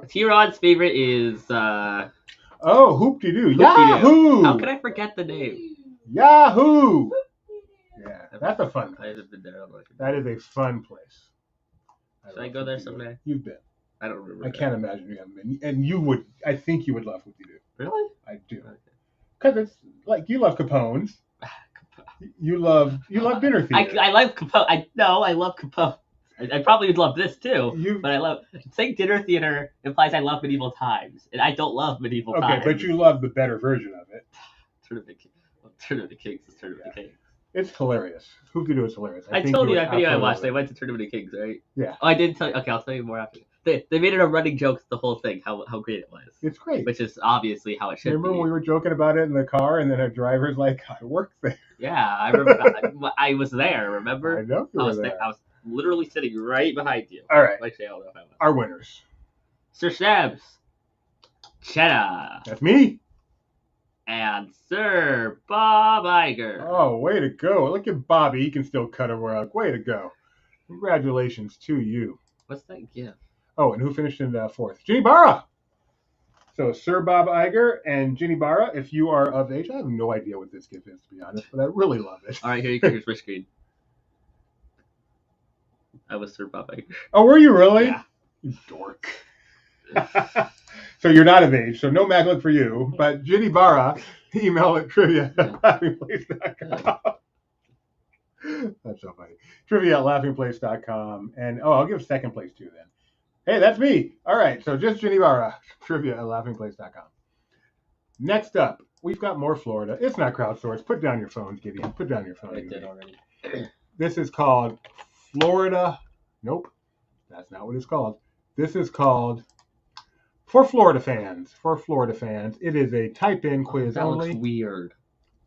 T-Rod's favorite is Oh, hoop-de-doo. Hoop-de-doo. Yahoo! How can I forget the name? Yahoo! Yeah, that's a fun I place. haven't been there. I don't know if you've That been. is a fun place. Should I go there someday? You've been. I don't remember. I can't imagine you haven't been. And you would. I think you would love hoop-de-doo. Really? I do. Okay. Because it's like you love Capone's. You love dinner theater. I love Capone. I love Capone. I probably would love this too. You But I love saying dinner theater implies I love medieval times, and I don't love medieval okay, times. but you love the better version of it. Tournament of the Kings is Tournament of the Kings. It's hilarious. Hoop-de-doo is hilarious. I think told you would that video I absolutely watched. They love went to Tournament of Kings, right? Yeah. Oh, I didn't tell you. Okay, I'll tell you more after. They made it a running joke the whole thing. How great it was. it. It's great. Which is obviously how it should Remember be. when we were joking about it in the car, and then our driver's like, "I work there." Yeah, I remember. I was there. Remember? I know you I were was there. I was literally sitting right behind you. All right, Actually, I don't know if I was. our winners. Sir Shabs, Cheddar, That's me. and Sir Bob Iger. Oh, way to go! Look at Bobby. He can still cut a rug. Way to go! Congratulations to you. What's that gift? Oh, and who finished in fourth? Ginny Barra. So Sir Bob Iger and Ginny Barra, if you are of age, I have no idea what this gift is, to be honest, but I really love it. All right, here you can switch screen. I was Sir Bob Iger. Oh, were you really? Yeah. You dork. So you're not of age, so no Maglook for you. But Ginny Barra, email at trivia@laughingplace.com. That's so funny. Trivia@laughingplace.com. And I'll give second place too then. Hey, that's me. All right, so just Ginny Barra, trivia@laughingplace.com. Next up, we've got more Florida. It's not crowdsourced. Put down your phones, Gideon. Put down your phone. I did already. This is called Florida. Nope, that's not what it's called. This is called For Florida Fans. For Florida Fans. It is a type-in quiz That only. looks weird.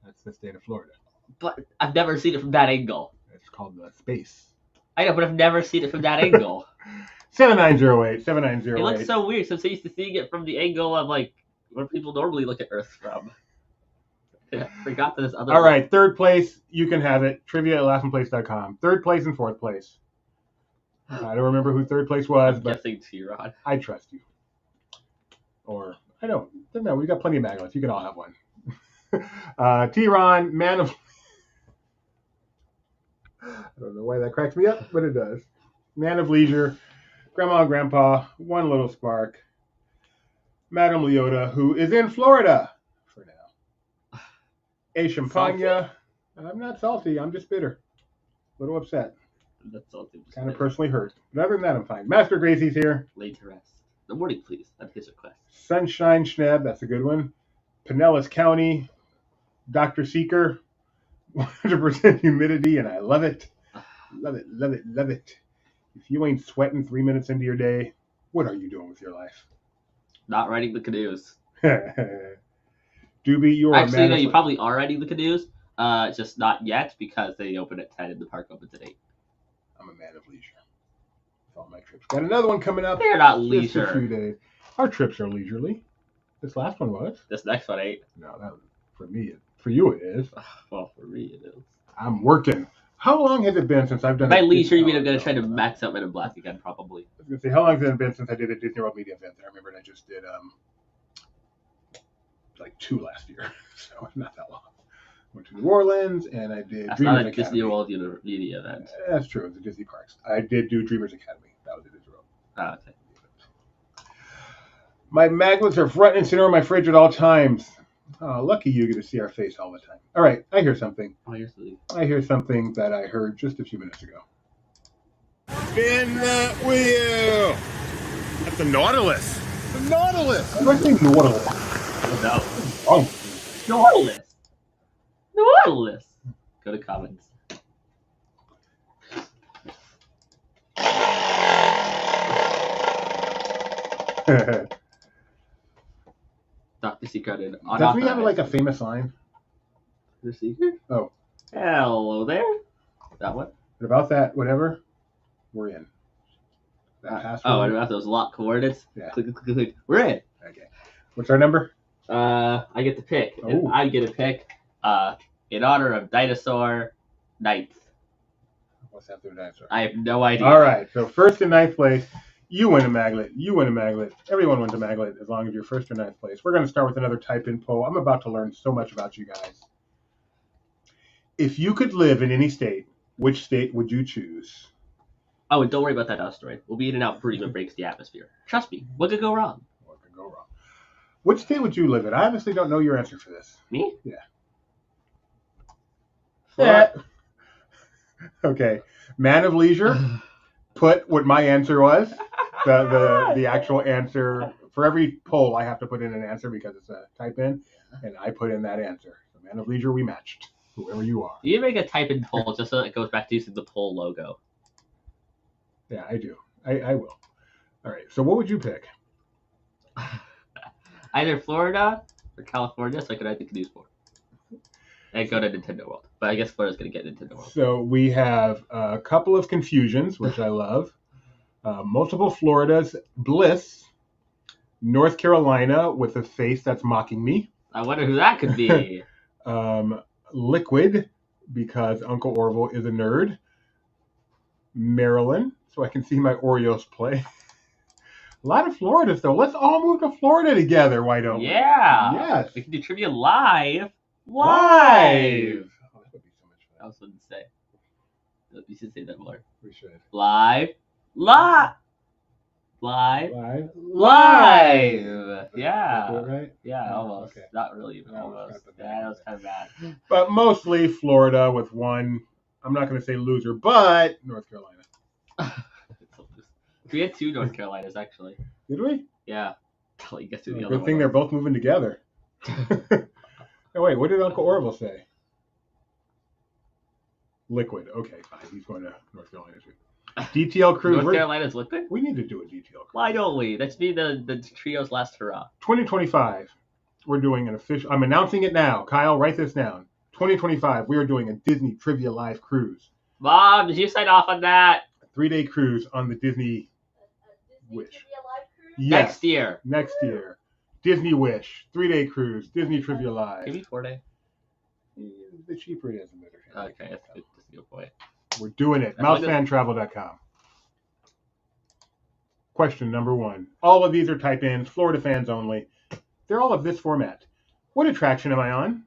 That's the state of Florida. But I've never seen it from that angle. It's called the space. I know, but I've never seen it from that angle. 7908. 7908. It looks so weird. So I'm so used to seeing it from the angle of like where people normally look at Earth from. I forgot that this other. All right, third place, you can have it. Trivia@laughingplace.com. Third place and fourth place. I don't remember who third place was, I'm but guessing T-Rod. I trust you. Or, I don't know. We've got plenty of magnets. You can all have one. T-Ron, man of... I don't know why that cracks me up, but it does. Man of leisure, Grandma and Grandpa, One Little Spark, Madame Leota, who is in Florida for now. A Champagne. I'm not salty. I'm just bitter. A little upset. That's all. Kind of personally hurt. But other than that, I'm fine. Master Gracie's here. Laid to rest. The morning, please. That's his request. Sunshine Schneb, that's a good one. Pinellas County, Dr. Seeker, 100% humidity, and I love it. Love it, love it, love it. If you ain't sweating 3 minutes into your day, what are you doing with your life? Not riding the canoes. Doobie, you're Actually, a man no, of you leisure. probably are riding the canoes. Just not yet because they open at 10 and the park opens at 8. I'm a man of leisure. With all my trips. Got another one coming up. They're not Just a leisure. few days. Our trips are leisurely. This last one was. This next one ain't. No, that was for me. For you, it is. Well, for me, it is. I'm working. How long has it been since I've done? By a leisure, you Disney- mean I'm going to try to max out Men in Black again, probably. I was gonna say, how long has it been since I did a Disney World media event? I remember I just did like 2 last year, so not that long. Went to New Orleans and I did That's Dreamers not a Academy. Disney World media event. That's true. It's the Disney parks. I did do Dreamers Academy. That was a Disney World. Oh, okay. My magnets are front and center on my fridge at all times. Oh, lucky you get to see our face all the time. All right, I hear something. Oh, here's the... I hear something that I heard just a few minutes ago. Spin that wheel. That's the Nautilus. The Nautilus. Why do I say Nautilus? No. Oh, Nautilus. Nautilus. Go to comments. Dr. Secret and doesn't he have like a famous line? Dr. Secret? Oh. Hello there. That one? But about that, whatever, we're in. That password. Oh, and about those lock coordinates? Yeah. Click, click, click, click. We're in. Okay. What's our number? I get to pick. And Oh. I get to pick in honor of Dinosaur Ninth. What's after the dinosaur? I have no idea. All right. So first and ninth place, you win a maglet. You win a maglet. Everyone wins a maglet as long as you're first or ninth place. We're going to start with another type-in poll. I'm about to learn so much about you guys. If you could live in any state, which state would you choose? Oh, and don't worry about that asteroid. We'll be in and out pretty when it breaks the atmosphere. Trust me. What could go wrong? What could go wrong? Which state would you live in? I honestly don't know your answer for this. Me? Yeah. Yeah. Okay. Man of leisure. Put what my answer was. The actual answer. For every poll, I have to put in an answer because it's a type in, and I put in that answer. So man of leisure, we matched. Whoever you are. You make a type-in poll just so it goes back to using the poll logo. Yeah, I do. I will. All right. So what would you pick? Either Florida or California, so I could ride the canoes more. And go to Nintendo World. But I guess Florida's going to get Nintendo World. So we have a couple of confusions, which I love. Multiple Floridas. Bliss. North Carolina with a face that's mocking me. I wonder who that could be. Liquid, because Uncle Orville is a nerd. Maryland, so I can see my Orioles play. A lot of Floridas, though. Let's all move to Florida together. Why don't we? Yeah. Yes. We can do trivia live. Live. Oh, that would be so much I fun. was going to say. You should say that more. We should. Live. Live. Live. Live. Live. Yeah. Did I do it right? Yeah, Oh, almost. okay. Not really, but That was almost. kind of Yeah, that was kind of bad. But mostly Florida with one, I'm not going to say loser, but North Carolina. We had 2 North Carolinas, actually. Did we? Yeah. I'll let you guess who the Good other one thing they're was. both moving together. Oh, wait, what did Uncle Orville say? Liquid. Okay, fine. He's going to North Carolina too. DTL Cruise. North Carolina's liquid? We need to do a DTL Cruise. Why don't we? That should be the trio's last hurrah. 2025. We're doing an official. I'm announcing it now. Kyle, write this down. 2025. We are doing a Disney Trivia Live cruise. Mom, did you sign off on that? 3-day cruise on the Disney Wish. Trivia Live cruise? Yes. Next year. Next year. Disney Wish. 3-day cruise. Disney Trivia Live. Maybe 4 day. The cheaper it is, the better. Okay, that's a good point. We're doing it. That's what Mousefantravel.com. Question number 1. All of these are type-ins, Florida fans only. They're all of this format. What attraction am I on?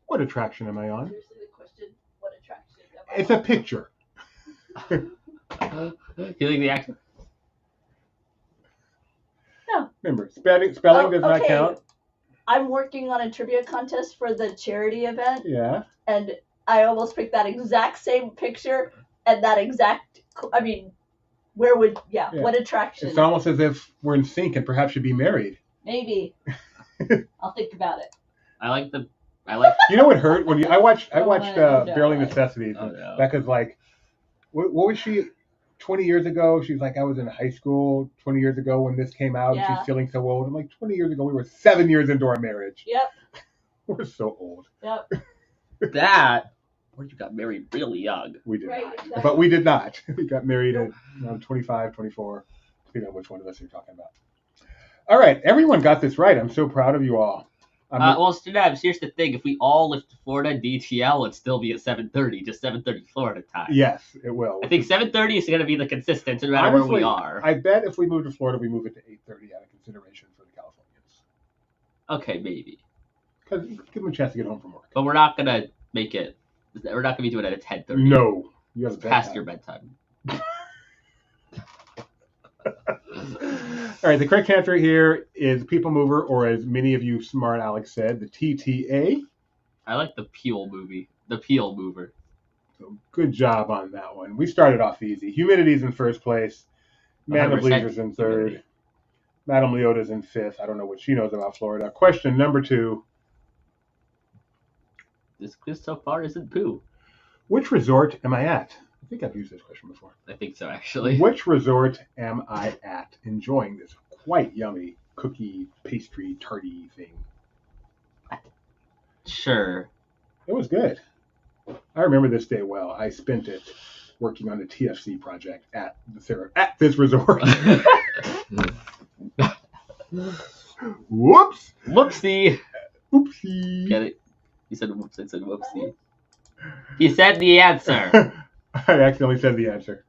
What attraction am I on? Seriously, the question, what attraction am I It's on? a picture. You like the accent? Remember, spelling does not okay. count. I'm working on a trivia contest for the charity event, Yeah. and I almost picked that exact same picture and that exact, Where would Yeah. what attraction? It's almost as if we're in sync and perhaps should be married. Maybe. I'll think about it. I like. You know what hurt when I watched Oh, no. Barely Necessities. Oh, no. Becca's like, what was she? 20 years ago, she's like, I was in high school 20 years ago when this came out, and Yeah. she's feeling so old. I'm like, 20 years ago, we were 7 years into our marriage. Yep. We're so old. Yep. That, or you got married really young. We did Right, not. exactly. But we did not. We got married at around 25, 24, depending on which one of us you're talking about. All right, everyone got this right. I'm so proud of you all. Well, Stabs, here's the thing. If we all lived to Florida, DTL would still be at 7:30, just 7:30 Florida time. Yes, it will. I think 7:30 is going to be the consistent no matter where we are. I bet if we move to Florida, we move it to 8:30 out of consideration for the Californians. Okay, maybe. Because give them a chance to get home from work. But we're not going to make it. We're not going to be doing it at 10:30. No. You have It's past your bedtime. All right, the correct answer here is People Mover, or as many of you smart Alex said, the TTA. I like the Peel movie. The Peel Mover. So good job on that one. We started off easy. Humidity's in first place. Man of 100% Leisure's in third. humidity. Madame Leota's in fifth. I don't know what she knows about Florida. Question number 2. This quiz so far isn't poo. Which resort am I at? I think I've used this question before. I think so, actually. Which resort am I at enjoying this quite yummy cookie, pastry, tarty thing? Sure. It was good. I remember this day well. I spent it working on a TFC project at this resort. Whoops! Whoopsie. Oopsie! Get it? You said whoops. I said whoopsie. He said the answer. I accidentally said the answer.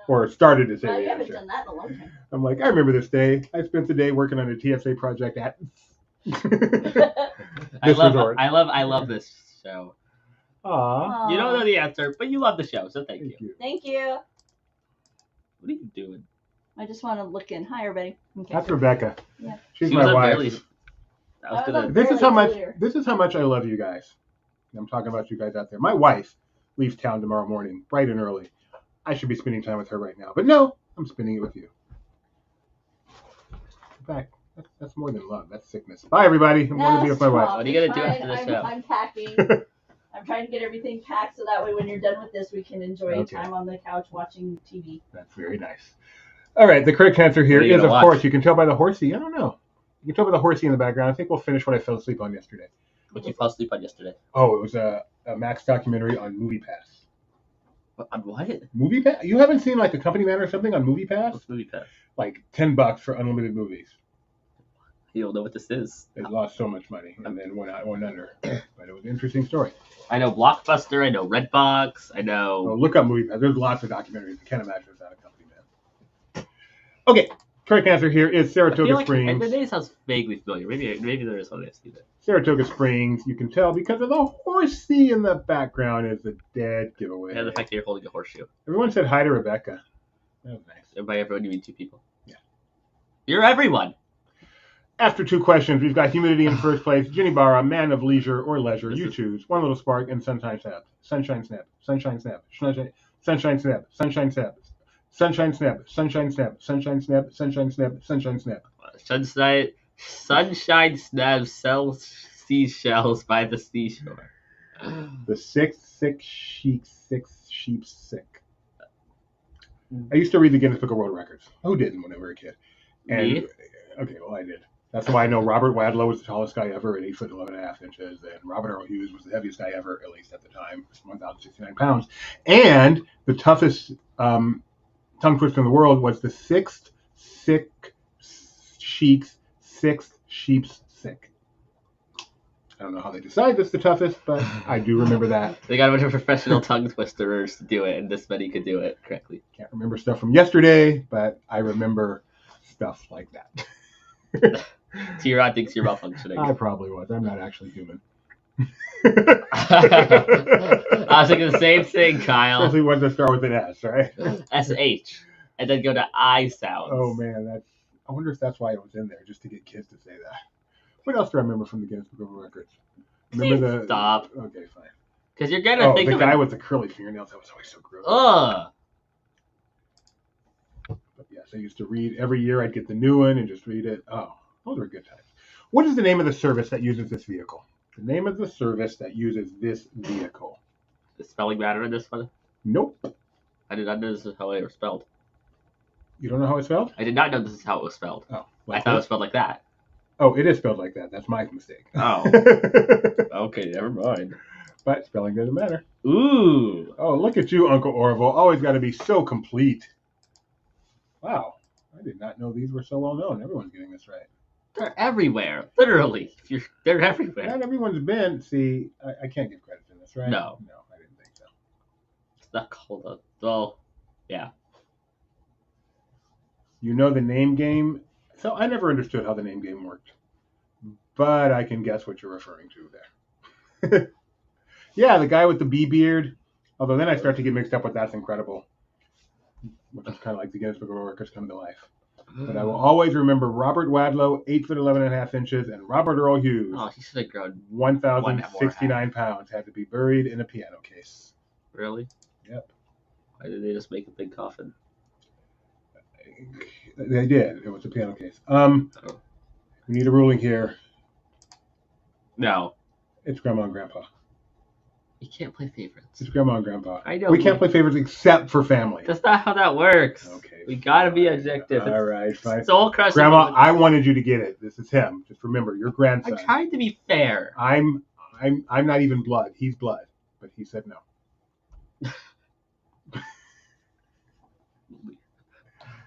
Or started to say Well, you the haven't answer. done that in a long time. I'm like, I remember this day. I spent the day working on a TFC project at I love resort. I love this show. Aw. You don't know the answer, but you love the show, so thank you. Thank you. Thank you. What are you doing? I just want to look in. Hi, everybody. Okay. That's Rebecca. Yeah. She's She my was wife. barely. I was I gonna. love- This is how much. Clear. This is how much I love you guys. I'm talking about you guys out there. My wife leaves town tomorrow morning, bright and early. I should be spending time with her right now, but no, I'm spending it with you. In fact, that's more than love. That's sickness. Bye, everybody. I'm going to be with my wife. What are you gonna do It's after the fine. show? I'm packing. I'm trying to get everything packed so that way when you're done with this, we can enjoy Okay. time on the couch watching TV. That's very nice. All right, the correct answer here What are you is, of gonna course, watch? you can tell by the horsey. I don't know. You can tell by the horsey in the background. I think we'll finish what I fell asleep on yesterday. What you fell asleep on yesterday? Oh, it was a Max documentary on MoviePass. On what? MoviePass? You haven't seen like a Company Man or something on MoviePass? What's movie pass? Like $10 for unlimited movies. You don't know what this is. They lost so much money and then went under. But it was an interesting story. I know Blockbuster. I know Redbox. I So know. look up MoviePass. There's lots of documentaries. I can't imagine without a Company Man. Okay, correct answer here is I Saratoga feel like Springs. the name sounds vaguely familiar. Maybe there is one I've seen it. Saratoga Springs. You can tell because of the horsey in the background is a dead giveaway. And the fact that you're holding a horseshoe. Everyone said hi to Rebecca. That was nice. And by everyone, you mean 2 people. Yeah. You're everyone. After 2 questions, we've got humidity in first place, Ginny Barra, Man of Leisure or Leisure. This You is- choose. One Little Spark and Sunshine Snap. Sunshine Snap. Sunshine Snap. Sunshine Snap. Sunshine Snap. Sunshine Snap. Sunshine Snap. Sunshine Snap. Sunshine Snap. Sunshine Snap. Sunshine Snap sells seashells by the seashore. The six sheep sick. I used to read the Guinness Book of World Records. Who didn't when I was a kid? And Me? okay, well I did. That's why I know Robert Wadlow was the tallest guy ever at 8 foot 11.5 inches, and Robert Earl Hughes was the heaviest guy ever, at least at the time, 1,069 pounds. And the toughest tongue twister in the world was the sixth sheep's sick. I don't know how they decide that's the toughest, but I do remember that. They got a bunch of professional tongue twisters to do it, and this many could do it correctly. Can't remember stuff from yesterday, but I remember stuff like that. T-Rod thinks you're malfunctioning. I probably was. I'm not actually human. I was thinking the same thing, Kyle. Especially ones that start with an S, right? SH. And then go to I sounds. Oh man, I wonder if that's why it was in there, just to get kids to say that. What else do I remember from the Guinness Book of World Records? Remember Stop. Okay, fine. Because you're going to think the of guy it. with the curly fingernails, that was always so gross. Ugh. Yes, I used to read every year. I'd get the new one and just read it. Oh, those were good times. What is the name of the service that uses this vehicle? The name of the service that uses this vehicle. The spelling matter in this one? Nope. I did not know this is how it was spelled. You don't know how it's spelled? I did not know this is how it was spelled. Oh, I thought it was spelled like that. Oh, it is spelled like that. That's my mistake. Oh. Okay, never mind. But spelling doesn't matter. Ooh. Oh, look at you, Uncle Orville. Always got to be so complete. Wow. I did not know these were so well known. Everyone's getting this right. They're everywhere. Literally. They're everywhere. Not everyone's been. See, I can't give credit to this, right? No. No, I didn't think so. It's not called a... Well, yeah. You know the name game? So I never understood how the name game worked. But I can guess what you're referring to there. Yeah, the guy with the bee beard. Although then I start to get mixed up with That's Incredible. Which is kind of like the Guinness Book of World Records come to life. But I will always remember Robert Wadlow, 8 foot 11.5 inches, and Robert Earl Hughes, Oh, he should have grown. 1,069 pounds, had to be buried in a piano case. Really? Yep. Why did they just make a big coffin? They did. It was a piano case. We need a ruling here. No. It's Grandma and Grandpa. You can't play favorites. It's Grandma and Grandpa. I know. We can't play favorites except for family. That's not how that works. Okay. We gotta be objective. All right, fine. Soul crushing. Grandma, I wanted you to get it. This is him. Just remember, your I grandson. tried to be fair. I'm not even blood. He's blood, but he said no.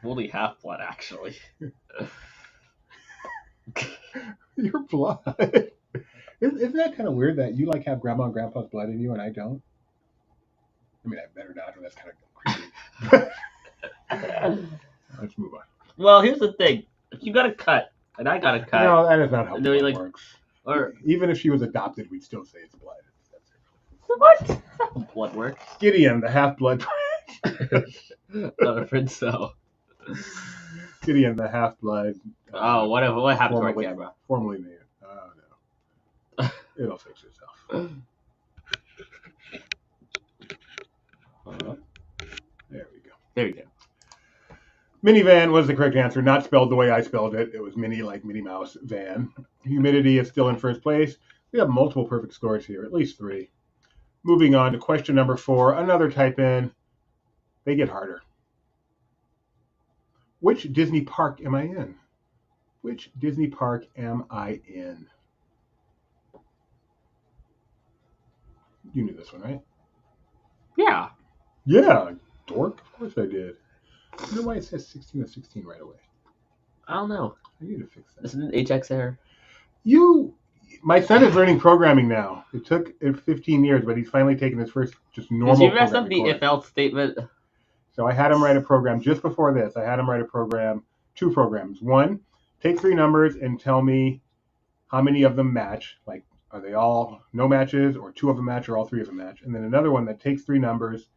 Only half blood, actually. Your blood. Isn't that kind of weird that you like have Grandma and Grandpa's blood in you and I don't? I mean, I better not. That's kind of creepy. Let's move on. Well, here's the thing. If you got a cut, and I got a cut. No, that is not how And then we, blood like- works. Or Even if she was adopted, we'd still say it's blood. what? That's not how blood works. Gideon, the half-blood. Not a friend, so. Gideon, the half-blood. Oh, what happened to our formerly- camera? Formerly named. Oh, no. It'll fix itself. There we go. There you go. Minivan was the correct answer, not spelled the way I spelled it. It was mini like Minnie Mouse van. Humidity is still in first place. We have multiple perfect scores here, at least 3. Moving on to question number 4, another type in. They get harder. Which Disney park am I in? Which Disney park am I in? You knew this one, right? Yeah. Yeah, dork. Of course I did. You know why it says 16 of 16 right away? I don't know. I need to fix that. Isn't it HX error? My son is learning programming now. It took 15 years, but he's finally taken his first just normal. Did you mess up programming the course. if else statement? So I had him write a program just before this. I had him write a program, 2 programs. One, take 3 numbers and tell me how many of them match. Like, are they all no matches, or 2 of them match, or all 3 of them match? And then another one that takes 3 numbers.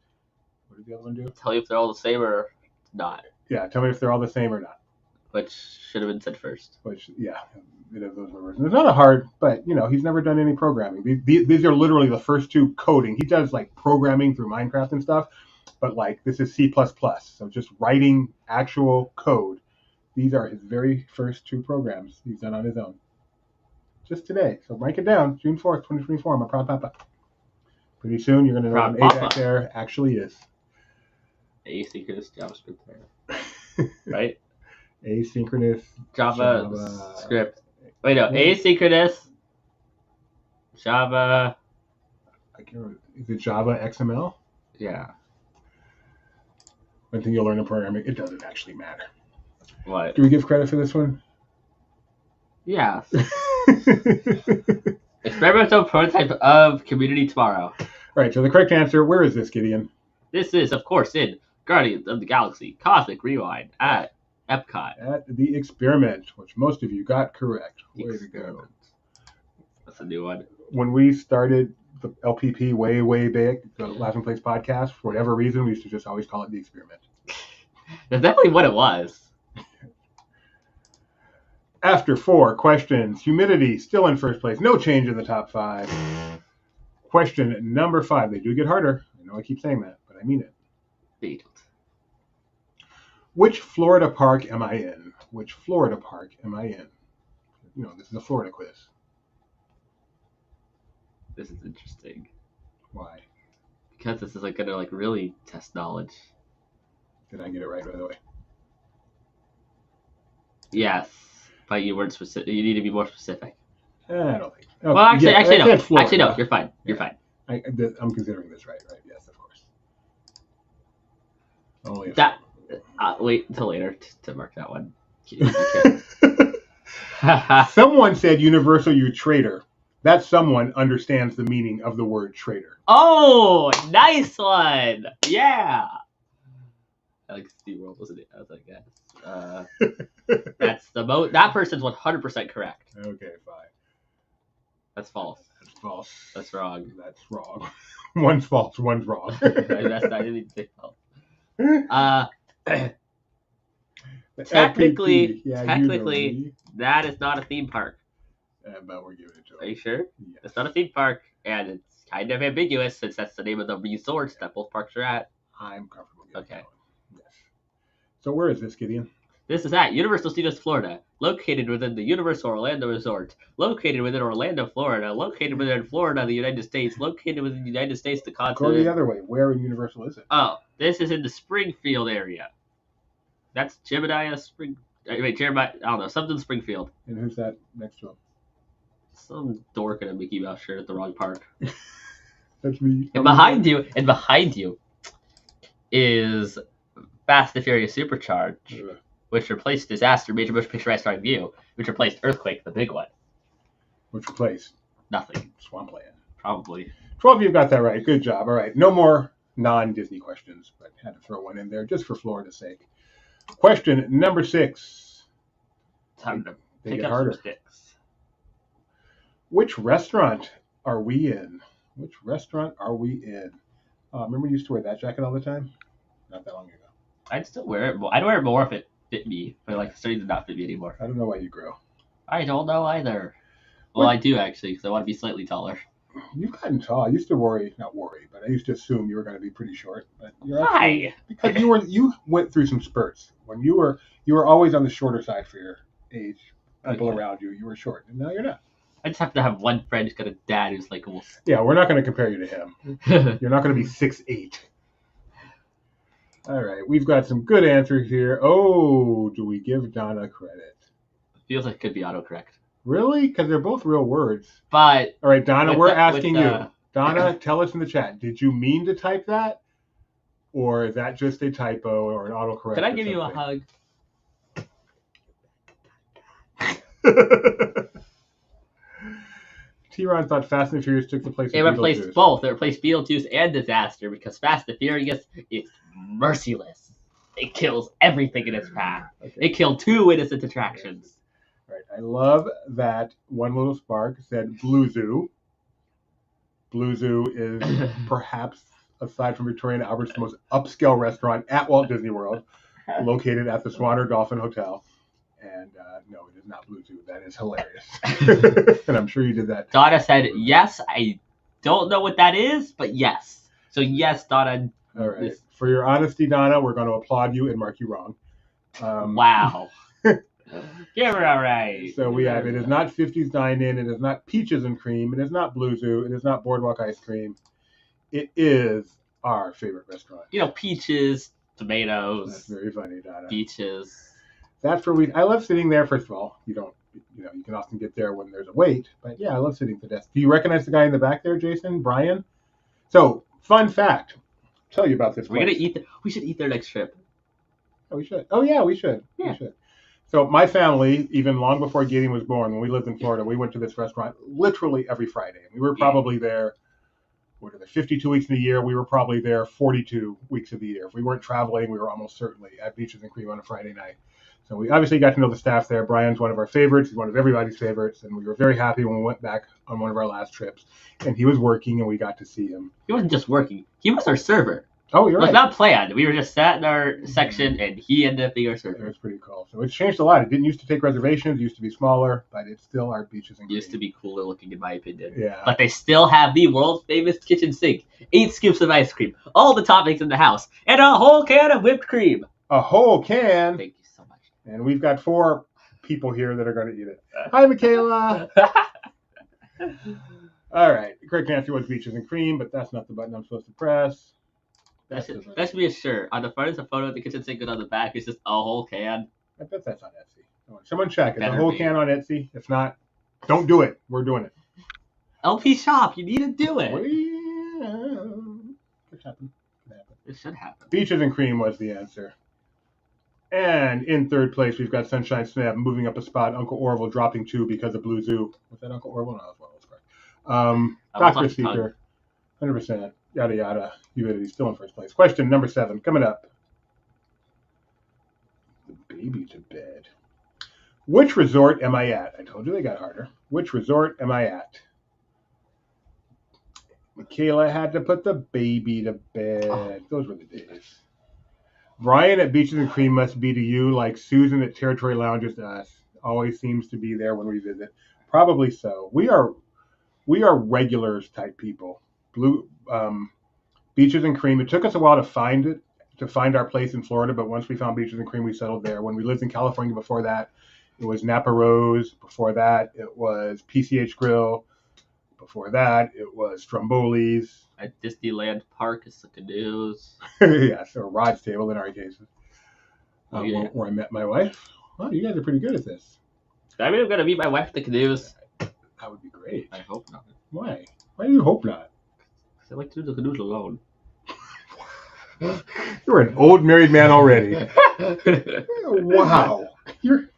What did the other one do? Tell you if they're all the same or not. Yeah, tell me if they're all the same or not. Which should have been said first. Which, yeah, those were words. And it's not a hard, but, he's never done any programming. These are literally the first 2 coding. He does, like, programming through Minecraft and stuff, but, like, this is C++. So just writing actual code. These are his very first 2 programs he's done on his own. Just today. So write it down. June 4th, 2024. I'm a proud papa. Pretty soon you're going to know Proud what an papa. AJAX error actually is. Asynchronous JavaScript error. Right? Asynchronous Java script. Wait, no. Asynchronous Java. I can't remember. Is it Java XML? Yeah. One thing you'll learn in programming, it doesn't actually matter. What? Do we give credit for this one? Yeah. Experimental prototype of Community Tomorrow. Right, so the correct answer, where is this, Gideon? This is, of course, in Guardians of the Galaxy Cosmic Rewind at Epcot. At the experiment, which most of you got correct. Way to go. That's a new one. When we started the LPP way back, the Laughing Place podcast, for whatever reason, we used to just always call it the experiment. That's definitely what it was. After 4 questions, humidity still in first place. No change in the top 5. Question number 5. They do get harder. I know I keep saying that, but I mean it. Beat. Which Florida park am I in? Which Florida park am I in? This is a Florida quiz. This is interesting. Why? Because this is gonna really test knowledge. Did I get it right, by the way? Yes, but you weren't specific. You need to be more specific. I don't think. Oh, Well, actually, yeah, I no. said Florida. Actually, no. You're fine. You're fine. I'm considering this right. Yes, of course. Only if That. Wait until later to mark that one. Someone said Universal, you traitor. That someone understands the meaning of the word traitor. Oh, nice one. Yeah. I like SeaWorld, wasn't it? I was like, yes. That's that person's 100% correct. Okay, fine. That's false. That's false. That's wrong. That's wrong. One's false, one's wrong. I didn't even say false. Technically, that is not a theme park. But we're giving it to Are him. you sure? Yes. It's not a theme park, and it's kind of ambiguous since that's the name of the resorts that both parks are at. I'm comfortable giving Okay. it to him. Yes. So where is this, Gideon? This is at Universal Studios Florida, located within the Universal Orlando Resort, located within Orlando, Florida, located within Florida, the United States, located within the United States, the Go the continent. other way. Where in Universal is it? Oh, this is in the Springfield area. That's Jeremiah. I don't know, something Springfield. And who's that next to him? Some dork in a Mickey Mouse shirt at the wrong park. That's me. And behind you is Fast and Furious Supercharged, Ugh. which replaced Disaster, Major Motion Picture Restaurant View, which replaced Earthquake, the big one. Which place? Nothing, Swampland. probably. 12 of you got that right. Good job. All right. No more non-Disney questions, but had to throw one in there just for Florida's sake. Question number 6. Time to They pick get up harder. some sticks. Which restaurant are we in? Which restaurant are we in? Remember you used to wear that jacket all the time? Not that long ago. I'd still wear it. I'd wear it more if it fit me, but it's starting to not fit me anymore. I don't know why you grow. I don't know either. Well, I do actually, because I want to be slightly taller. You've gotten tall. I used to not worry, but I used to assume you were going to be pretty short. But you're actually, Why? because you went through some spurts when you were always on the shorter side for your age. People Okay. around you were short, and now you're not. I just have to have one friend who's got a dad who's almost. Yeah, we're not going to compare you to him. You're not going to be 6'8". All right, we've got some good answers here. Oh, do we give Donna credit? Feels like it could be autocorrect. Really? Because they're both real words. But All right, Donna, With we're the- asking with you. the- Donna, tell us in the chat. Did you mean to type that? Or is that just a typo or an autocorrect? can I or give you a something? hug? T-Ron thought Fast and Furious took the place It of replaced Beetlejuice. both. It replaced Beetlejuice and Disaster because Fast and Furious is merciless. It kills everything in its path. Okay. It killed 2 innocent attractions. All right. I love that One Little Spark said Blue Zoo. Blue Zoo is perhaps, aside from Victoria and Albert's, the most upscale restaurant at Walt Disney World, located at the Swanner Dolphin Hotel. And no, it is not Blue Zoo. That is hilarious. And I'm sure you did that. Donna said, yes, I don't know what that is, but yes. So yes, Donna. All right. For your honesty, Donna, we're going to applaud you and mark you wrong. Wow. Give her a right. So we have, it is not 50s Dine-In, it is not Peaches and Cream, it is not Blue Zoo, it is not Boardwalk Ice Cream. It is our favorite restaurant. Peaches, That's tomatoes, very funny, Donna. peaches. That's where I love sitting there. First of all, you can often get there when there's a wait, but yeah, I love sitting at the desk. Do you recognize the guy in the back there, Jason? Brian? So, fun fact. I'll tell you about this We're gonna place. eat. We should eat their next trip. Oh, we should. Oh, yeah, we should. Yeah. We should. So my family, even long before Gideon was born, when we lived in Florida, we went to this restaurant literally every Friday. We were probably there, 52 weeks in a year. We were probably there 42 weeks of the year. If we weren't traveling, we were almost certainly at Beaches and Cream on a Friday night. So we obviously got to know the staff there. Brian's one of our favorites. He's one of everybody's favorites. And we were very happy when we went back on one of our last trips. And he was working, and we got to see him. He wasn't just working. He was our server. Oh, It you're was right. not planned. We were just sat in our section, and he ended up being our It server. was pretty cool. So it's changed a lot. It didn't used to take reservations. It used to be smaller, but it's still our Beaches and Cream. Used to be cooler looking, in my opinion. Yeah. But they still have the world's famous kitchen sink, 8 scoops of ice cream, all the toppings in the house, and a whole can of whipped cream. a whole can. Thank you so much. And we've got 4 people here that are going to eat it. Hi, Michaela. All right. The correct answer was Beaches and Cream, but that's not the button I'm supposed to press. That should be a shirt. On the front is a photo of the kitchen sink, and on the back is just a whole can. I bet that's on Etsy. Someone check. It's a Better whole be. can on Etsy. If not, don't do it. We're doing it. LP Shop, you need to do it. Could happen. It should happen. Beaches and Cream was the answer. And in third place, we've got Sunshine Snap moving up a spot. Uncle Orville dropping 2 because of Blue Zoo. Was that Uncle Orville? No, that was one of those. Dr. Seeker, 100%. Yada yada. Humidity still in first place. Question number 7 coming up. The baby to bed. Which resort am I at? I told you they got harder. Which resort am I at? Michaela had to put the baby to bed. Oh. Those were the days. Brian at Beaches and Cream must be to you like Susan at Territory Lounge is to us. Always seems to be there when we visit. Probably so. We are regulars type people. Beaches and Cream. It took us a while to find our place in Florida, but once we found Beaches and Cream, we settled there. When we lived in California before that, it was Napa Rose. Before that, it was PCH Grill. Before that, it was Stromboli's. At Disneyland Park, it's the Canoes. Yes, or Rod's Table in our cases. Oh, yeah. Where I met my wife. Well, you guys are pretty good at this. I mean, I'm going to meet my wife at the Canoes. That would be great. I hope not. Why? Why do you hope not? Because I like to do the Canoes alone. You're an old married man already. Wow. It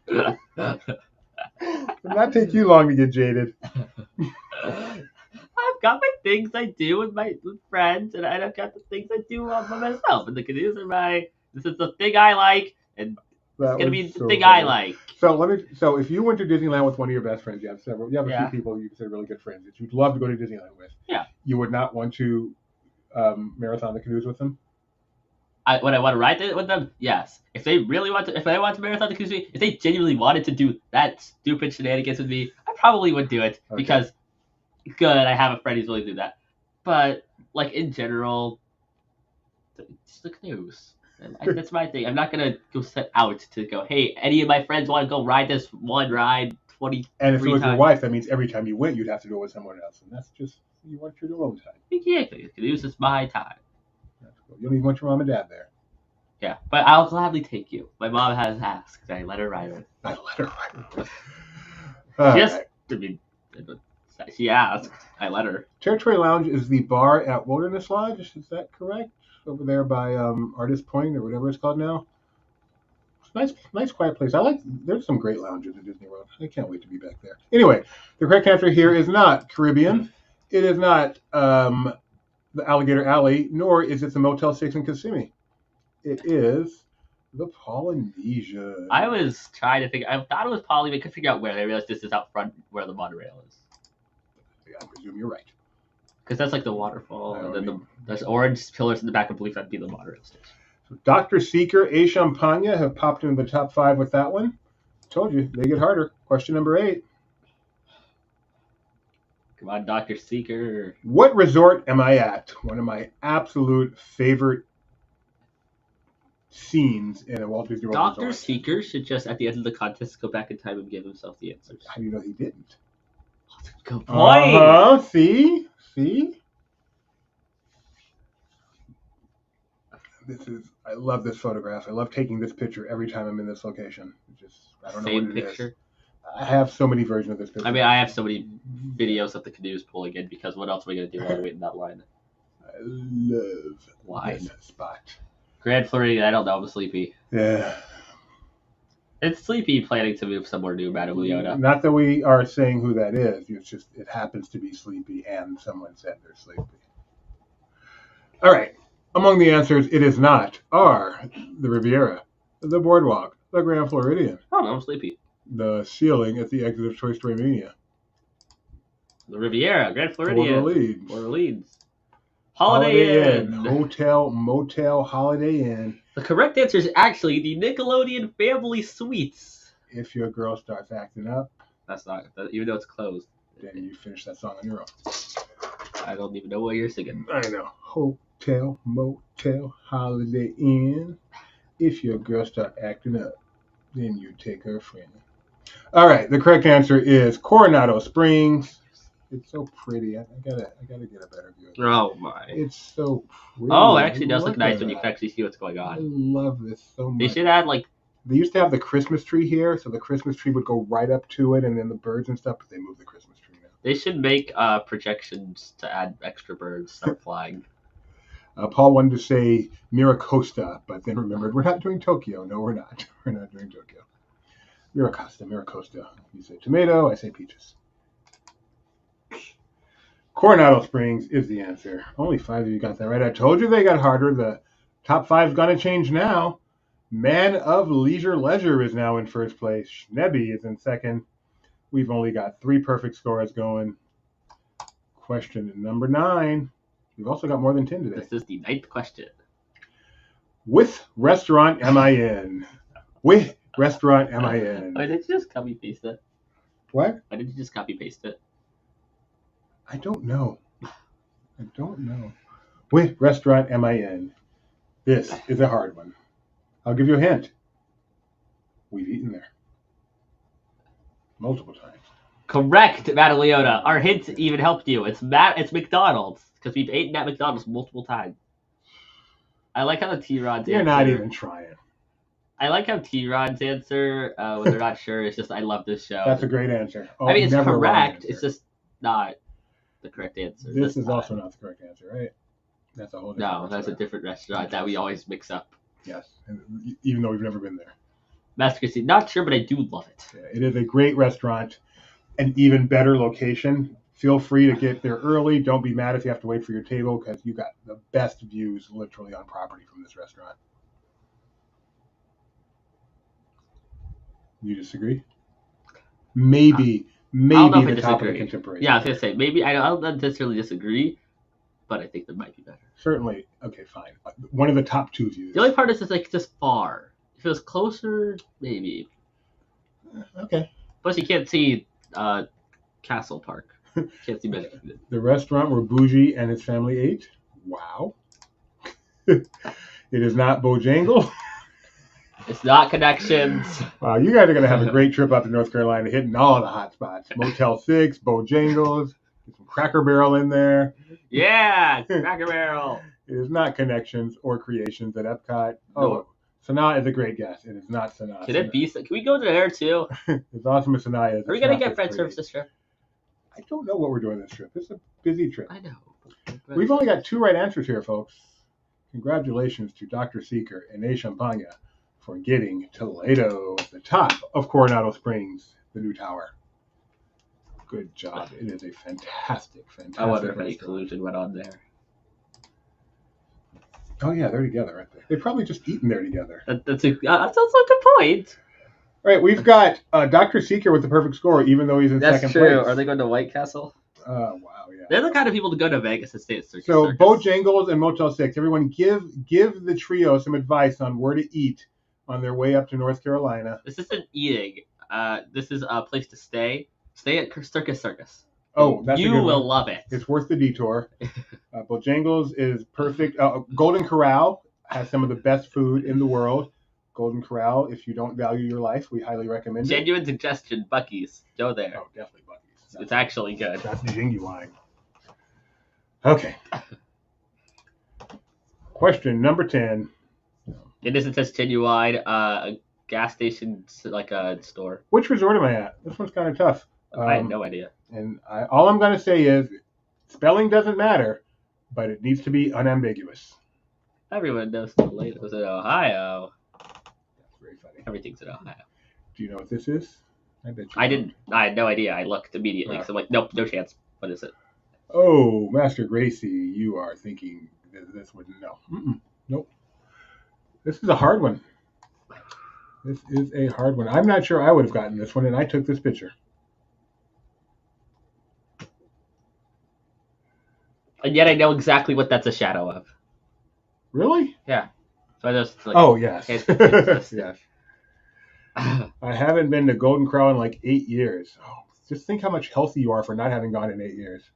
would not take you long to get jaded. I've got my things I do with friends, and I've got the things I do by myself. And the Canoes are this is the thing I like, and it's gonna be the thing I like. So if you went to Disneyland with one of your best friends, you have a Yeah. few people you consider really good friends that you'd love to go to Disneyland with. Yeah. You would not want to marathon the canoes with them? When I want to ride it with them, yes. If they want to marathon the canoes, if they genuinely wanted to do that stupid shenanigans with me, I probably would do it because good, I have a friend who's willing to do that. But like in general, it's the canoes. And that's my thing. I'm not gonna go set out to go. Hey, any of my friends want to go ride this one ride 20? And if it was your wife, that means every time you went, you'd have to do it with someone else, and that's just you want your own time. Exactly, canoes is my time. That's cool. You don't even want your mom and dad there. Yeah, but I'll gladly take you. My mom has asked. I let her ride with. I let her ride. I mean, she asked. I let her. Territory Lounge is the bar at Wilderness Lodge. Is that correct? Over there by Artist Point or whatever it's called now. It's nice, quiet place. There's some great lounges at Disney World. I can't wait to be back there. Anyway, the correct answer here is not Caribbean. It is not the Alligator Alley, nor is it the Motel 6 in Kissimmee. It is the Polynesian. I was trying to figure. I thought it was Poly, but I couldn't figure out where. I realized this is out front where the monorail is. I presume you're right. Because that's like the waterfall, and then there's orange pillars in the back. I believe that'd be the monorail station. So Dr. Seeker, A. Champagne have popped into the top 5 with that one. Told you, they get harder. Question number 8. Come on, Dr. Seeker. What resort am I at? One of my absolute favorite scenes in a Walt Disney World Dr. resort. Seeker should just, at the end of the contest, go back in time and give himself the answers. How do you know he didn't? Good point. See? I love this photograph. I love taking this picture every time I'm in this location. I don't know Same what it picture. is. I have so many versions of this picture. I mean, I have so many videos of the canoes pulling in because what else are we going to do while we're waiting in that line? I love Why? this spot. Grand Floridian, I don't know. I'm sleepy. Yeah. It's Sleepy planning to move somewhere new, Madam Leona. Not that we are saying who that is. It's just it happens to be Sleepy, and someone said they're sleepy. All right. Among the answers, it is not are the Riviera, the Boardwalk, the Grand Floridian, Oh, no, I'm sleepy. the ceiling at the exit of Toy Story Mania, The Riviera, Grand Port Floridian, Orleans, Orleans, Holiday Inn. Hotel, Motel, Holiday Inn. The correct answer is actually the Nickelodeon Family Suites. If your girl starts acting up, That's not, even though it's closed. then you finish that song on your own. I don't even know what you're singing. I know. Hotel, Motel, Holiday Inn. If your girl start acting up, then you take her friend. All right, the correct answer is Coronado Springs. It's so pretty. I gotta get a better view of it. Oh my. It's so pretty. Oh, it actually does look Look nice at when you that. can actually see what's going I on. love this so much. They should add like They used to have the Christmas tree here, so the Christmas tree would go right up to it, and then the birds and stuff. But they moved the Christmas tree now. they should make projections to add extra birds start flying. Paul wanted to say Miracosta, but then remembered we're not doing Tokyo. No, we're not. We're not doing Tokyo. Miracosta. You say tomato, I say peaches. Coronado Springs is the answer. Only 5 of you got that right. I told you they got harder. The top 5's going to change now. Man of Leisure is now in first place. Schnebby is in second. We've only got 3 perfect scores going. Question number 9. We've also got more than 10 today. This is the 9th question. With restaurant am I in? With restaurant am I in? Why did you just copy paste it? What? Why did you just copy paste it? I don't know. Which restaurant am I in? This is a hard one. I'll give you a hint. We've eaten there. Multiple times. Correct, Madaleona. Our hint even helped you. It's McDonald's. Because we've eaten at McDonald's multiple times. I like how the T-Rod's You're answer. not even trying. I like how T-Rod's answer, when they're not sure, it's just, I love this show. That's a great answer. Oh, I mean, it's never a wrong correct. answer. It's just not the correct answer. This is time. also not the correct answer, right? That's a whole different No, that's a restaurant. different restaurant that we always mix up. Yes, and even though we've never been there. Master Christie, not sure, but I do love it. Yeah, it is a great restaurant. An even better location. Feel free to get there early. Don't be mad if you have to wait for your table because you got the best views literally on property from this restaurant. You disagree? Maybe I don't know if I the top of the disagree. contemporary. Yeah, I was going to say, maybe I don't necessarily disagree, but I think there might be better. Certainly. Okay, fine. One of the top 2 views. The only part is it's like just far. If it was closer, maybe. Okay. Plus, you can't see Castle Park. Can't see Michigan. The restaurant where Bougie and his family ate. Wow. It is not Bojangles. It's not Connections. Wow, you guys are going to have a great trip up to North Carolina, hitting all the hot spots. Motel 6, Bojangles, get some Cracker Barrel in there. Yeah, Cracker Barrel. It is not Connections or Creations at Epcot. Oh, No. Sanaa is a great guess. It is not Sanaa. Can it be? Can we go to there too? As awesome as Sanaa is. Are we it's gonna not get this friend pretty. service this trip? I don't know what we're doing this trip. It's a busy trip. I know. We've only got 2 right answers here, folks. Congratulations to Dr. Seeker and A. Champagne for getting Toledo at the top of Coronado Springs, the new tower. Good job. It is a fantastic. I wonder if any restaurant. collusion went on there. Oh, yeah, they're together right there. They've probably just eaten there together. That's also a good point. All right, we've got Dr. Seeker with the perfect score, even though he's in second place. Are they going to White Castle? Wow, yeah. They're the kind of people to go to Vegas and stay at Circus So Circus. Bojangles and Motel 6, everyone give the trio some advice on where to eat on their way up to North Carolina. This isn't eating. This is a place to stay. Stay at Circus Circus. Oh, that's you a good will one. love it. It's worth the detour. Bojangles is perfect. Golden Corral has some of the best food in the world. Golden Corral, if you don't value your life, we highly recommend it. Genuine suggestion, Buc-ee's. Go there. Oh, definitely Buc-ee's. It's actually good. That's genuine. Okay. Question number 10. It isn't just genuine. A gas station, like a store. Which resort am I at? This one's kind of tough. I had no idea. And all I'm going to say is spelling doesn't matter, but it needs to be unambiguous. Everyone knows Toledo's in Ohio. That's very funny. Everything's in Ohio. Do you know what this is? I bet you I don't. didn't. I had no idea. I looked immediately because I'm like, nope, no chance. What is it? Oh, Master Gracie, you are thinking this wouldn't know. Nope. This is a hard one. This is a hard one. I'm not sure I would have gotten this one, and I took this picture. And yet I know exactly what that's a shadow of. Really? Yeah. So I just like. Oh, yes. It's Yes. I haven't been to Golden Corral in like 8 years. Oh, just think how much healthy you are for not having gone in 8 years.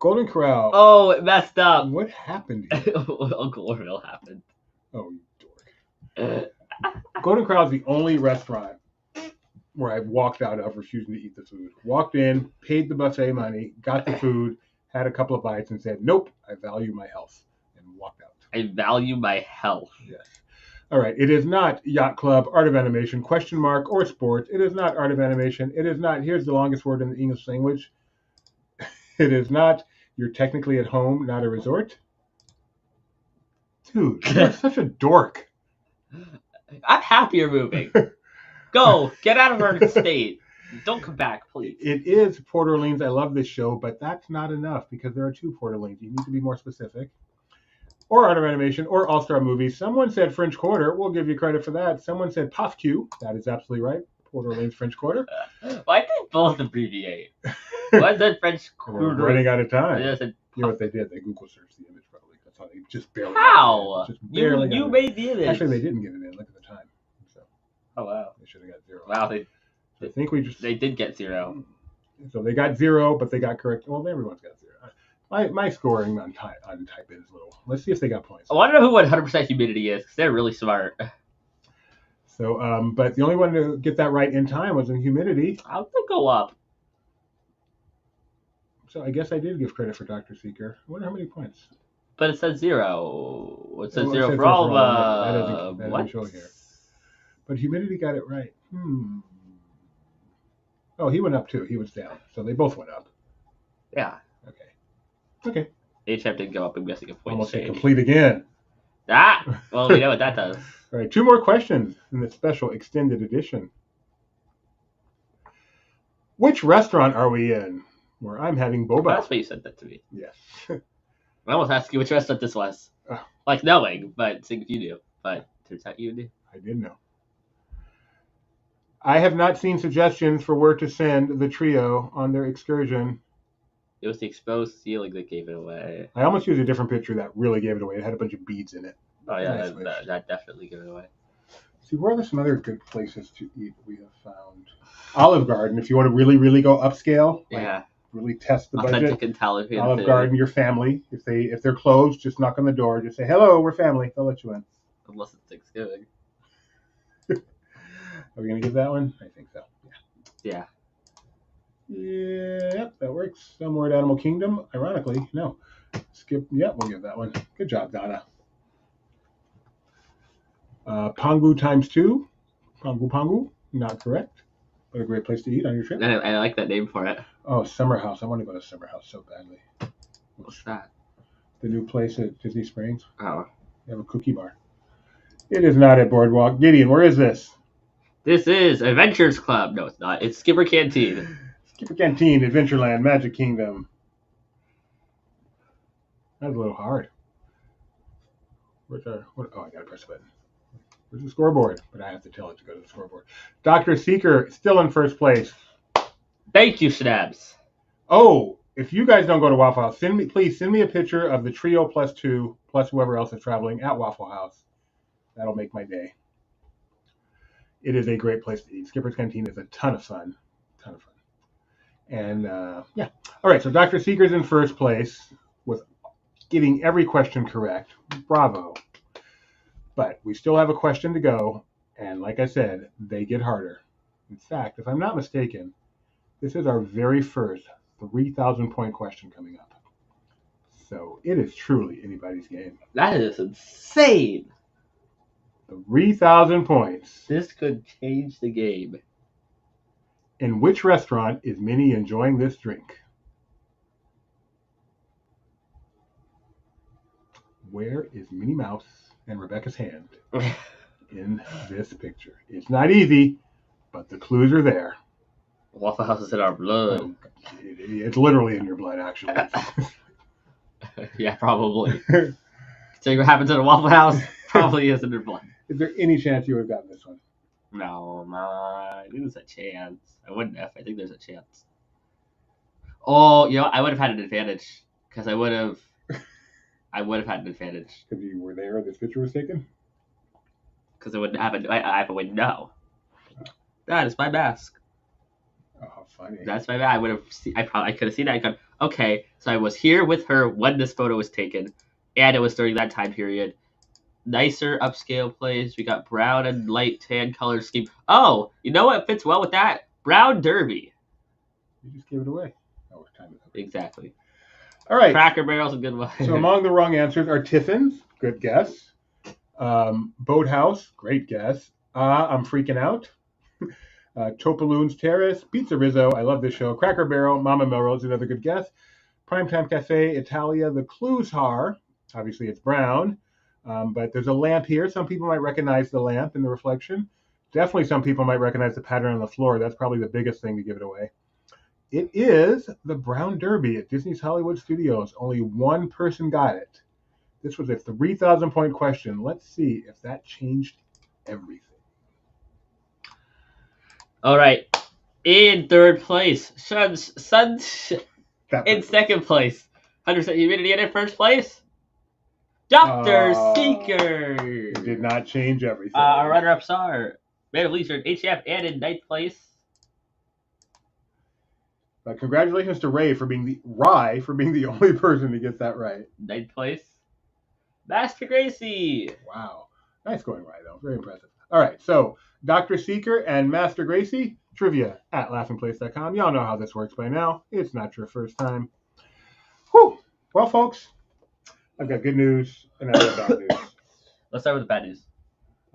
Golden Corral. Oh, it messed up. What happened here? Uncle Orville happened. Oh, you dork. Golden Corral is the only restaurant where I've walked out of refusing to eat the food. Walked in, paid the buffet money, got the food, had a couple of bites, and said, "Nope, I value my health," and walked out. I value my health. Yes. All right. It is not Yacht Club, Art of Animation, question mark, or sports. It is not Art of Animation. It is not, here's the longest word in the English language. It is not, you're technically at home, not a resort. Dude, you're such a dork. I'm happy you're moving. Go. Get out of our state. Don't come back, please. It is Port Orleans. I love this show, but that's not enough because there are 2 Port Orleans. You need to be more specific. Or Art of Animation, or All-Star Movies. Someone said French Quarter. We'll give you credit for that. Someone said POFQ. That is absolutely right. Port Orleans French Quarter. Why did they both abbreviate? Why is that French We're Quarter? running out of time. I said, You know what they did? They Google searched the image probably. That's how they just barely how? got it in. Just barely got You it in. made the image. Actually, they didn't get it in. Look at the time. So Oh, wow. they should have got 0. Wow, I think we just... they did get 0. So they got 0, but they got correct. Well, everyone's got 0. My scoring on type is little. Let's see if they got points. I want to know who 100% humidity is, because they're really smart. So, but the only one to get that right in time was in humidity. How'd they go up? So I guess I did give credit for Dr. Seeker. I wonder how many points. But it says 0. It says Oh, 0 for all of that doesn't show here. But humidity got it right. Oh, he went up too. He was down. So they both went up. Yeah. Okay. HF didn't go up. I'm guessing a point Almost change. complete again. Well, we know what that does. All right, 2 more questions in this special extended edition. Which restaurant are we in? Where I'm having boba. That's why you said that to me. Yes. I almost asked you which restaurant this was. Like knowing, but seeing if you knew. But turns out you knew. I did know. I have not seen suggestions for where to send the trio on their excursion. It was the exposed ceiling that gave it away. I almost used a different picture that really gave it away. It had a bunch of beads in it. Oh, yeah, Nice that definitely gave it away. See, where are there some other good places to eat we have found? Olive Garden, if you want to really, really go upscale. Yeah. Really test the Authentic budget. Italian Olive food. Garden, your family. If they're closed, just knock on the door. Just say, "Hello, we're family." They'll let you in. Unless it's Thanksgiving. Are we going to give that one? I think so. Yeah. Yep, that works. Somewhere at Animal Kingdom. Ironically, no. Skip. Yep, we'll give that one. Good job, Donna. Pangu times 2. Pangu. Not correct. What a great place to eat on your trip. I like that name for it. Oh, Summer House. I want to go to Summer House so badly. What's that? The new place at Disney Springs. Oh. They have a cookie bar. It is not at Boardwalk. Gideon, where is this? This is Adventures Club. No, it's not. It's Skipper Canteen. Skipper Canteen, Adventureland, Magic Kingdom. That's a little hard. Where's our... I got to press a button. Where's the scoreboard? But I have to tell it to go to the scoreboard. Dr. Seeker, still in first place. Thank you, Schnabs. Oh, if you guys don't go to Waffle House, please send me a picture of the trio plus 2, plus whoever else is traveling at Waffle House. That'll make my day. It is a great place to eat. Skipper's Canteen is a ton of fun. And, yeah. All right, so Dr. Seeker's in first place with getting every question correct. Bravo. But we still have a question to go. And like I said, they get harder. In fact, if I'm not mistaken, this is our very first 3,000-point question coming up. So it is truly anybody's game. That is insane. 3,000 points. This could change the game. In which restaurant is Minnie enjoying this drink? Where is Minnie Mouse and Rebecca's hand in this picture? It's not easy, but the clues are there. Waffle House is in our blood. It's literally in your blood, actually. Yeah, probably. Seeing what happens at a Waffle House probably is in your blood. Is there any chance you would have gotten this one? No, I think there's a chance. I wouldn't have. I think there's a chance. Oh, I would have had an advantage because I would have had an advantage Because you were there, this picture was taken? because I wouldn't have I have a window. That is my mask. Oh, how funny. That's my mask. I could have seen that. I gone, Okay, so I was here with her when this photo was taken, and it was during that time period. Nicer upscale place. We got brown and light tan color scheme. Oh, you know what fits well with that? Brown derby. You just gave it away. Oh, time is up. Exactly. All right. Cracker Barrel's a good one. So among the wrong answers are Tiffin's, good guess. Boathouse, great guess. I'm freaking out. Topaloon's Terrace, Pizza Rizzo, I love this show. Cracker Barrel, Mama Melrose, another good guess. Primetime Cafe, Italia, the Clues Har, obviously it's brown, but there's a lamp here. Some people might recognize the lamp in the reflection. Definitely some people might recognize the pattern on the floor. That's probably the biggest thing to give it away. It is the Brown Derby at Disney's Hollywood Studios. Only one person got it. This was a 3,000-point question. Let's see if that changed everything. All right. In third place, Suns. That In person. second place, 100% humidity. And in first place, Dr. Oh. Seeker. It did not change everything. Our runner-ups are Man of Leisure, HF, and in ninth place. But congratulations to Ray for being the only person to get that right. Ninth place, Master Gracie. Wow. Nice going, Ray, though. Very impressive. All right, so Dr. Seeker and Master Gracie, trivia at laughingplace.com. Y'all know how this works by now. It's not your first time. Whew. Well, folks, I've got good news and I've got bad news. Let's start with the bad news.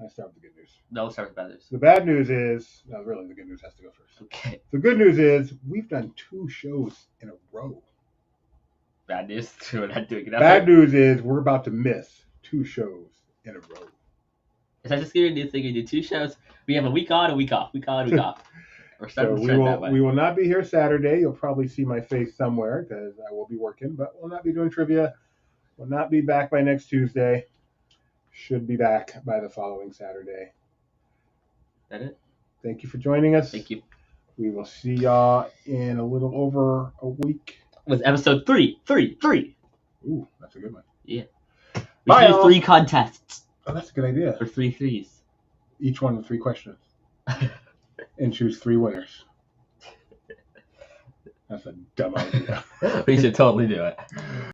I start with the good news. No, let's start with the bad news. The bad news is, no, really, the good news has to go first. Okay. The good news is we've done 2 shows in a row. Bad news. We're not doing enough. Bad news is we're about to miss 2 shows in a row. Is that just going to be a new thing? We do 2 shows. We have a week on, a week off. Week on, a week off. We're So starting to trend that way. we will not be here Saturday. You'll probably see my face somewhere because I will be working, but we'll not be doing trivia. We'll not be back by next Tuesday. Should be back by the following Saturday. Is that it? Thank you for joining us. Thank you. We will see y'all in a little over a week. With episode 3. Ooh, that's a good one. Yeah. We Bye, should do y'all. 3 contests. Oh, that's a good idea. For 3 threes. Each one with 3 questions. And choose 3 winners. That's a dumb idea. We should totally do it.